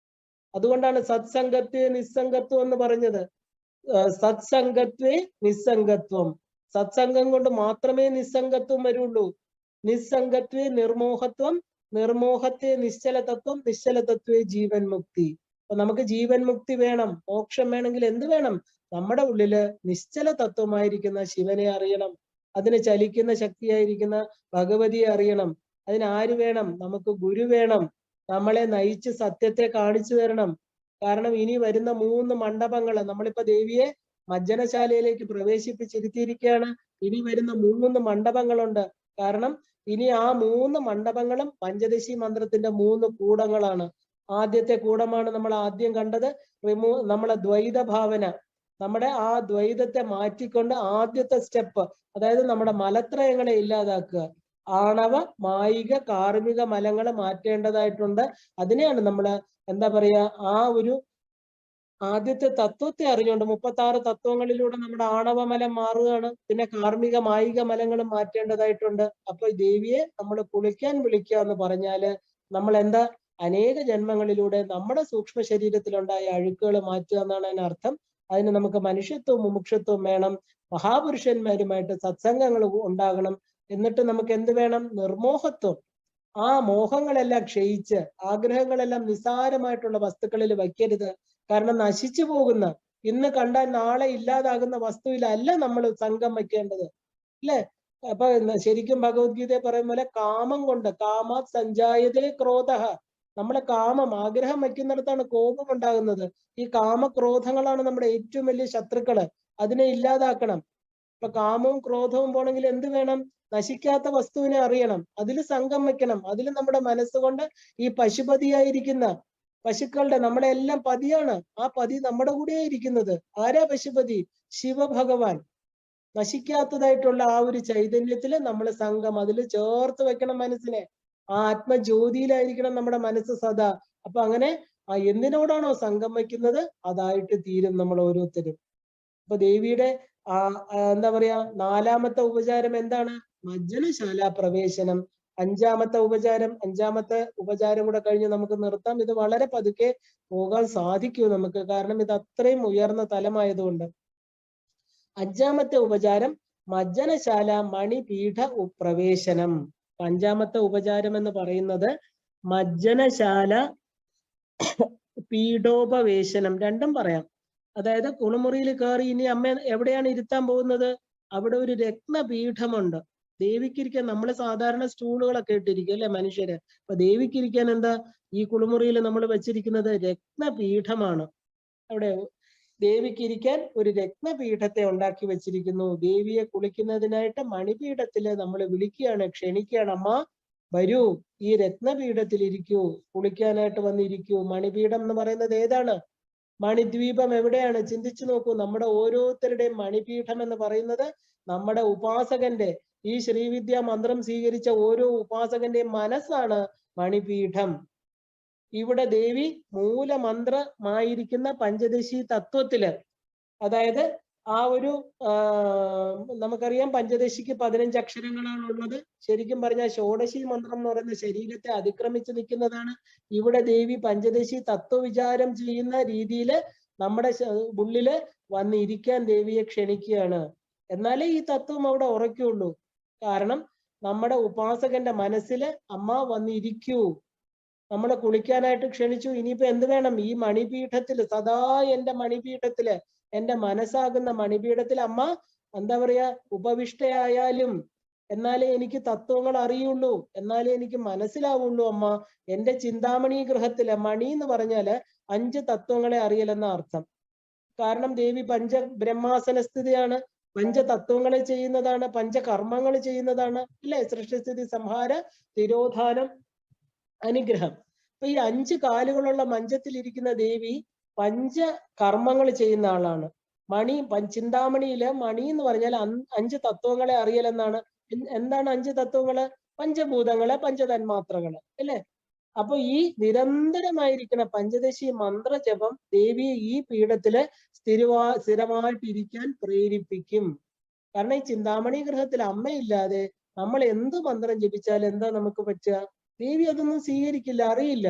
അതുകൊണ്ടാണ് സത്സംഗത്വേ നിസ്സംഗത്വം എന്ന് പറഞ്ഞത്. സത്സംഗത്വേ നിസ്സംഗത്വം. സത്സംഗം കൊണ്ട് മാത്രമേ നിസ്സംഗത്വം വരുള്ളൂ. നിസ്സംഗത്വേ നിർമോഹത്വം, നിർമോഹത്തെ നിശ്ചലതത്വം, നിശ്ചലതത്വേ ജീവൻ മുക്തി. അപ്പൊ നമുക്ക് ജീവൻ മുക്തി വേണം, മോക്ഷം വേണമെങ്കിൽ എന്ത് വേണം? നമ്മുടെ ഉള്ളില് നിശ്ചല തത്വമായിരിക്കുന്ന ശിവനെ അറിയണം. അതിന് ചലിക്കുന്ന ശക്തിയായിരിക്കുന്ന ഭഗവതിയെ അറിയണം. അതിന് ആര് വേണം? നമുക്ക് ഗുരു വേണം. നമ്മളെ നയിച്ച് സത്യത്തെ കാണിച്ചു തരണം. കാരണം ഇനി വരുന്ന 3 മണ്ഡപങ്ങള്, നമ്മളിപ്പോ ദേവിയെ മജ്ജനശാലയിലേക്ക് പ്രവേശിപ്പിച്ചിരുത്തിയിരിക്കുകയാണ്. ഇനി വരുന്ന 3 മണ്ഡപങ്ങളുണ്ട്. കാരണം ഇനി ആ 3 മണ്ഡപങ്ങളും പഞ്ചദശി മന്ത്രത്തിന്റെ 3 കൂടങ്ങളാണ്. ആദ്യത്തെ കൂടമാണ് നമ്മൾ ആദ്യം കണ്ടത്. നമ്മളെ ദ്വൈത ഭാവന, നമ്മുടെ ആ ദ്വൈതത്തെ മാറ്റിക്കൊണ്ട് ആദ്യത്തെ സ്റ്റെപ്പ്, അതായത് നമ്മുടെ മലത്രയങ്ങളെ ഇല്ലാതാക്കുക. ആണവ, മായിക, കാർമിക മലങ്ങളെ മാറ്റേണ്ടതായിട്ടുണ്ട്. അതിനെയാണ് നമ്മൾ എന്താ പറയാ, ആ ഒരു ആദ്യത്തെ തത്വത്തെ അറിഞ്ഞുകൊണ്ട് 36 തത്വങ്ങളിലൂടെ നമ്മുടെ ആണവമലം മാറുകയാണ്. പിന്നെ കാർമിക, മായിക മലങ്ങളും മാറ്റേണ്ടതായിട്ടുണ്ട്. അപ്പൊ ദേവിയെ നമ്മൾ കുളിക്കാൻ വിളിക്കുക എന്ന് പറഞ്ഞാല് നമ്മൾ എന്താ, അനേക ജന്മങ്ങളിലൂടെ നമ്മുടെ സൂക്ഷ്മ ശരീരത്തിലുണ്ടായ അഴുക്കുകൾ മാറ്റുക എന്നാണ് അതിനർത്ഥം. അതിന് നമുക്ക് മനുഷ്യത്വവും മുമുക്ഷത്വവും വേണം. മഹാപുരുഷന്മാരുമായിട്ട് സത്സംഗങ്ങൾ ഉണ്ടാകണം. എന്നിട്ട് നമുക്ക് എന്ത് വേണം? നിർമോഹത്വം. ആ മോഹങ്ങളെല്ലാം ക്ഷയിച്ച്, ആഗ്രഹങ്ങളെല്ലാം നിസ്സാരമായിട്ടുള്ള വസ്തുക്കളിൽ വയ്ക്കരുത്. കാരണം നശിച്ചു പോകുന്ന, ഇന്ന് കണ്ടാൽ നാളെ ഇല്ലാതാകുന്ന വസ്തുവിലല്ല നമ്മൾ സംഘം വയ്ക്കേണ്ടത്, അല്ലെ? അപ്പൊ ശരിക്കും ഭഗവത്ഗീതയെ പറയും പോലെ കാമം കൊണ്ട്, കാമാത് സഞ്ജായതേ ക്രോധഃ, നമ്മളെ കാമം, ആഗ്രഹം വയ്ക്കുന്നിടത്താണ് കോപം ഉണ്ടാകുന്നത്. ഈ കാമക്രോധങ്ങളാണ് നമ്മുടെ ഏറ്റവും വലിയ ശത്രുക്കള്. അതിനെ ഇല്ലാതാക്കണം. ഇപ്പൊ കാമവും ക്രോധവും പോണെങ്കിൽ എന്ത് വേണം? നശിക്കാത്ത വസ്തുവിനെ അറിയണം, അതിൽ സംഘം വെക്കണം. അതിൽ നമ്മുടെ മനസ്സുകൊണ്ട് ഈ പശുപതിയായിരിക്കുന്ന പശുക്കളുടെ, നമ്മുടെ എല്ലാം പതിയാണ്. ആ പതി നമ്മുടെ കൂടെയായിരിക്കുന്നത്. ആരാ പശുപതി? ശിവഭഗവാൻ. നശിക്കാത്തതായിട്ടുള്ള ആ ഒരു ചൈതന്യത്തില് നമ്മൾ സംഘം അതിൽ ചേർത്ത് വെക്കണം മനസ്സിനെ. ആ ആത്മജ്യോതിയിലായിരിക്കണം നമ്മുടെ മനസ്സ് സദാ. അപ്പൊ അങ്ങനെ എന്തിനോടാണോ സംഘം വയ്ക്കുന്നത് അതായിട്ട് തീരും നമ്മൾ ഓരോരുത്തരും. അപ്പൊ ദേവിയുടെ എന്താ പറയാ, 4ാമത്തെ ഉപചാരം എന്താണ്? മജ്ജനശാല പ്രവേശനം. 5ാമത്തെ ഉപചാരം കൂടെ കഴിഞ്ഞ് നമുക്ക് നിർത്താം. ഇത് വളരെ പതുക്കെ പോകാൻ സാധിക്കൂ നമുക്ക്, കാരണം ഇത് അത്രയും ഉയർന്ന തലമായതുകൊണ്ട്. 5ാമത്തെ ഉപചാരം മജ്ജനശാല മണിപീഠ പ്രവേശനം. അഞ്ചാമത്തെ ഉപചാരം എന്ന് പറയുന്നത് മജ്ജനശാല പീഠോപവേശനം, രണ്ടും പറയാം. അതായത് കുളിമുറിയിൽ കയറി ഇനി അമ്മ എവിടെയാണ് ഇരുത്താൻ പോകുന്നത്? അവിടെ ഒരു രത്നപീഠമുണ്ട്. ദേവിക്കിരിക്കാൻ നമ്മൾ സാധാരണ സ്റ്റൂളുകളൊക്കെ ഇട്ടിരിക്കും അല്ലെ മനുഷ്യര്. അപ്പൊ ദേവിക്കിരിക്കാൻ എന്താ ഈ കുളിമുറിയിൽ നമ്മൾ വെച്ചിരിക്കുന്നത്? രത്നപീഠമാണ്. അവിടെ ദേവിക്കിരിക്കാൻ ഒരു രത്നപീഠത്തെ ഉണ്ടാക്കി വെച്ചിരിക്കുന്നു. ദേവിയെ കുളിക്കുന്നതിനായിട്ട് മണിപീഠത്തില് നമ്മൾ വിളിക്കുകയാണ്, ക്ഷണിക്കുകയാണ്, അമ്മ വരൂ, ഈ രത്നപീഠത്തിൽ ഇരിക്കൂ, കുളിക്കാനായിട്ട് വന്നിരിക്കൂ. മണിപീഠം എന്ന് പറയുന്നത് ഏതാണ്? മണിദ്വീപം എവിടെയാണ്? ചിന്തിച്ചു നോക്കൂ. നമ്മുടെ ഓരോരുത്തരുടെയും മണിപീഠം എന്ന് പറയുന്നത് നമ്മുടെ ഉപാസകന്റെ, ഈ ശ്രീവിദ്യാ മന്ത്രം സ്വീകരിച്ച ഓരോ ഉപാസകന്റെയും മനസ്സാണ് മണിപീഠം. ഇവിടെ ദേവി മൂലമന്ത്രമായിരിക്കുന്ന പഞ്ചദശി തത്വത്തില്, അതായത് ആ ഒരു നമുക്കറിയാം പഞ്ചദശിക്ക് 15 അക്ഷരങ്ങളാണ് ഉള്ളത്. ശരിക്കും പറഞ്ഞാൽ ഷോഡശി മന്ത്രം എന്ന് പറയുന്ന ശരീരത്തെ അതിക്രമിച്ച് നിൽക്കുന്നതാണ്. ഇവിടെ ദേവി പഞ്ചദശി തത്വവിചാരം ചെയ്യുന്ന രീതിയിൽ നമ്മുടെ ഉള്ളില് വന്നിരിക്കാൻ ദേവിയെ ക്ഷണിക്കുകയാണ്. എന്നാലേ ഈ തത്വം അവിടെ ഉറയ്ക്കുള്ളൂ. കാരണം നമ്മുടെ ഉപാസകന്റെ മനസ്സില് അമ്മ വന്നിരിക്കൂ, നമ്മളെ കുളിക്കാനായിട്ട് ക്ഷണിച്ചു. ഇനിയിപ്പോ എന്ത് വേണം? ഈ മണിപീഠത്തില്, സദാ എന്റെ മണിപീഠത്തില്, എന്റെ മനസ്സാകുന്ന മണിപീഠത്തിൽ അമ്മ എന്താ പറയാ ഉപവിഷ്ടയായാലും, എന്നാലേ എനിക്ക് തത്വങ്ങൾ അറിയുള്ളൂ, എന്നാലേ എനിക്ക് മനസ്സിലാവുള്ളൂ അമ്മ. എന്റെ ചിന്താമണി ഗൃഹത്തില്, മണി എന്ന് പറഞ്ഞാല് 5 തത്വങ്ങളെ അറിയലെന്ന അർത്ഥം. കാരണം ദേവി പഞ്ചബ്രഹ്മാസന സ്ഥിതിയാണ്, പഞ്ചതത്വങ്ങളെ ചെയ്യുന്നതാണ്, പഞ്ചകർമ്മങ്ങൾ ചെയ്യുന്നതാണ് അല്ലെ? സൃഷ്ടിസ്ഥിതി സംഹാര തിരോധാനം അനുഗ്രഹം. അപ്പൊ ഈ 5 കാലുകളുള്ള മഞ്ചത്തിലിരിക്കുന്ന ദേവി പഞ്ചകർമ്മങ്ങൾ ചെയ്യുന്ന ആളാണ്. മണി ചിന്താമണിയില് മണി എന്ന് പറഞ്ഞാൽ 5 തത്വങ്ങളെ അറിയലെന്നാണ്. എന്താണ് 5 തത്വങ്ങള്? പഞ്ചഭൂതങ്ങള്, പഞ്ചതന്മാത്രകള് അല്ലെ? അപ്പൊ ഈ നിരന്തരമായിരിക്കുന്ന പഞ്ചദശി മന്ത്രജപം ദേവിയെ ഈ പീഠത്തില് സ്ഥിരമായിട്ടിരിക്കാൻ പ്രേരിപ്പിക്കും. കാരണം ഈ ചിന്താമണി ഗൃഹത്തിൽ അമ്മയില്ലാതെ നമ്മൾ എന്ത് മന്ത്രം ജപിച്ചാലും എന്താ നമുക്ക് പറ്റുക? ദേവി അതൊന്നും സ്വീകരിക്കില്ല, അറിയില്ല.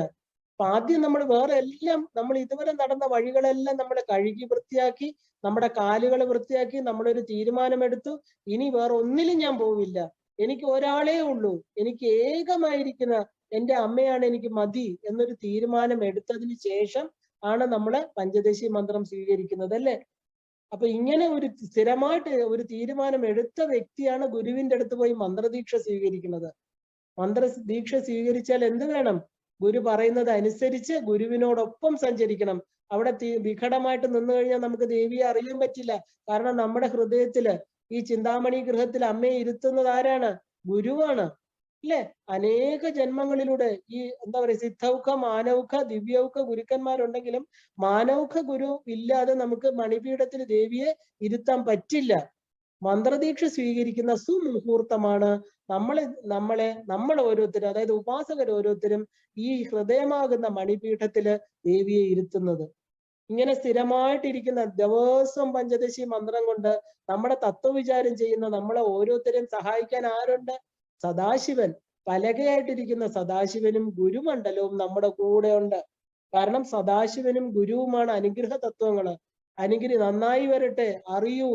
അപ്പൊ ആദ്യം നമ്മൾ വേറെ എല്ലാം, നമ്മൾ ഇതുവരെ നടന്ന വഴികളെല്ലാം നമ്മൾ കഴുകി വൃത്തിയാക്കി, നമ്മുടെ കാലുകൾ വൃത്തിയാക്കി, നമ്മളൊരു തീരുമാനമെടുത്തു, ഇനി വേറെ ഒന്നിലും ഞാൻ പോവില്ല, എനിക്ക് ഒരാളേ ഉള്ളൂ, എനിക്ക് ഏകമായിരിക്കുന്ന എന്റെ അമ്മയാണ് എനിക്ക് മതി എന്നൊരു തീരുമാനം എടുത്തതിന് ശേഷം ആണ് നമ്മള് പഞ്ചദശി മന്ത്രം സ്വീകരിക്കുന്നത് അല്ലേ? അപ്പൊ ഇങ്ങനെ ഒരു സ്ഥിരമായിട്ട് ഒരു തീരുമാനം എടുത്ത വ്യക്തിയാണ് ഗുരുവിന്റെ അടുത്ത് പോയി മന്ത്രദീക്ഷ സ്വീകരിക്കുന്നത്. മന്ത്രദീക്ഷ സ്വീകരിച്ചാൽ എന്ത് വേണം? ഗുരു പറയുന്നത് അനുസരിച്ച് ഗുരുവിനോടൊപ്പം സഞ്ചരിക്കണം. അവിടെ വിഘടമായിട്ട് നിന്നു കഴിഞ്ഞാൽ നമുക്ക് ദേവിയെ അറിയാൻ പറ്റില്ല. കാരണം നമ്മുടെ ഹൃദയത്തില്, ഈ ചിന്താമണി ഗൃഹത്തിൽ അമ്മയെ ഇരുത്തുന്നത് ആരാണ്? ഗുരുവാണ് അല്ലെ? അനേക ജന്മങ്ങളിലൂടെ ഈ എന്താ പറയുക, സിദ്ധൗഖ, മാനൗഖ, ദിവ്യൗഖ ഗുരുക്കന്മാരുണ്ടെങ്കിലും മാനൗഖ ഗുരു ഇല്ലാതെ നമുക്ക് മണിപീഠത്തിൽ ദേവിയെ ഇരുത്താൻ പറ്റില്ല. മന്ത്രദീക്ഷ സ്വീകരിക്കുന്ന സുമുഹൂർത്തമാണ് നമ്മൾ ഓരോരുത്തരും, അതായത് ഉപാസകർ ഓരോരുത്തരും ഈ ഹൃദയമാകുന്ന മണിപീഠത്തില് ദേവിയെ ഇരുത്തുന്നത്. ഇങ്ങനെ സ്ഥിരമായിട്ടിരിക്കുന്ന ദിവസം പഞ്ചദശി മന്ത്രം കൊണ്ട് നമ്മുടെ തത്വവിചാരം ചെയ്യുന്ന നമ്മളെ ഓരോരുത്തരെയും സഹായിക്കാൻ ആരുണ്ട്? സദാശിവൻ. പലകയായിട്ടിരിക്കുന്ന സദാശിവനും ഗുരുമണ്ഡലവും നമ്മുടെ കൂടെ ഉണ്ട്. കാരണം സദാശിവനും ഗുരുവുമാണ് അനുഗ്രഹ തത്വങ്ങള്. നന്നായി വരട്ടെ, അറിയൂ,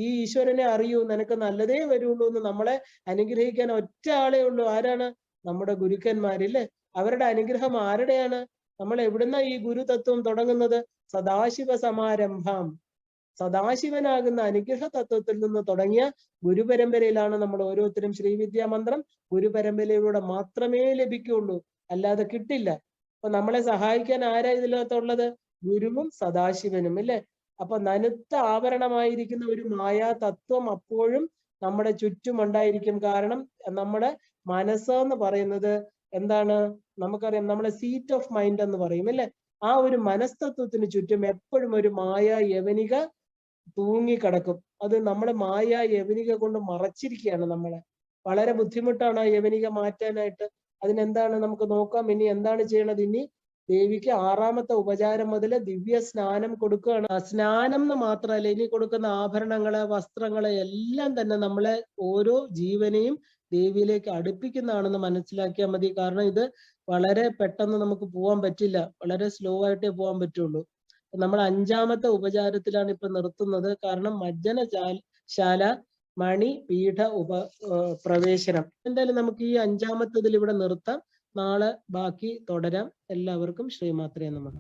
ഈ ഈശ്വരനെ അറിയൂ, നിനക്ക് നല്ലതേ വരുള്ളൂ എന്ന് നമ്മളെ അനുഗ്രഹിക്കാൻ ഒറ്റ ആളേ ഉള്ളൂ. ആരാണ്? നമ്മുടെ ഗുരുക്കന്മാരില്ലേ? അവരുടെ അനുഗ്രഹം ആരുടെയാണ്? നമ്മൾ എവിടുന്ന ഈ ഗുരുതത്വം തുടങ്ങുന്നത്? സദാശിവ സമാരംഭം. സദാശിവനാകുന്ന അനുഗ്രഹ തത്വത്തിൽ നിന്ന് തുടങ്ങിയ ഗുരുപരമ്പരയിലാണ് നമ്മൾ ഓരോരുത്തരും ശ്രീവിദ്യാ മന്ത്രം ഗുരുപരമ്പരയിലൂടെ മാത്രമേ ലഭിക്കുള്ളൂ, അല്ലാതെ കിട്ടില്ല. അപ്പൊ നമ്മളെ സഹായിക്കാൻ ആരാ ഇതിനകത്തുള്ളത്? ഗുരുവും സദാശിവനും അല്ലെ? അപ്പൊ നനുത്ത ആവരണമായിരിക്കുന്ന ഒരു മായാ തത്വം അപ്പോഴും നമ്മുടെ ചുറ്റും ഉണ്ടായിരിക്കും. കാരണം നമ്മുടെ മനസ്സെന്ന് പറയുന്നത് എന്താണ്? നമുക്കറിയാം, നമ്മളെ സീറ്റ് ഓഫ് മൈൻഡ് എന്ന് പറയും അല്ലെ? ആ ഒരു മനസ്തത്വത്തിന് ചുറ്റും എപ്പോഴും ഒരു മായാ യവനിക തൂങ്ങിക്കിടക്കും. അത് നമ്മളെ മായാ യവനിക കൊണ്ട് മറച്ചിരിക്കുകയാണ് നമ്മളെ. വളരെ ബുദ്ധിമുട്ടാണ് ആ യവനിക മാറ്റാനായിട്ട്. അതിനെന്താണ് നമുക്ക് നോക്കാം. ഇനി എന്താണ് ചെയ്യണത്? ഇനി ദേവിക്ക് 6ാമത്തെ ഉപചാരം മുതൽ ദിവ്യ സ്നാനം കൊടുക്കുകയാണ്. സ്നാനം എന്ന് മാത്രമല്ല, ഇനി കൊടുക്കുന്ന ആഭരണങ്ങള്, വസ്ത്രങ്ങള് എല്ലാം തന്നെ നമ്മളെ ഓരോ ജീവനെയും ദേവിയിലേക്ക് അടുപ്പിക്കുന്നതാണെന്ന് മനസ്സിലാക്കിയാൽ മതി. കാരണം ഇത് വളരെ പെട്ടെന്ന് നമുക്ക് പോകാൻ പറ്റില്ല, വളരെ സ്ലോ ആയിട്ടേ പോകാൻ പറ്റുള്ളൂ. നമ്മൾ 5ാമത്തെ ഉപചാരത്തിലാണ് ഇപ്പൊ നിർത്തുന്നത്. കാരണം മജ്ജനശാല മണി, പീഠ, പ്രവേശനം. എന്തായാലും നമുക്ക് ഈ 5-ാമത്തതിൽ ഇവിടെ നിർത്താം. നാളെ ബാക്കി തുടരാം. എല്ലാവർക്കും ശ്രീമാത്രേ നമഃ.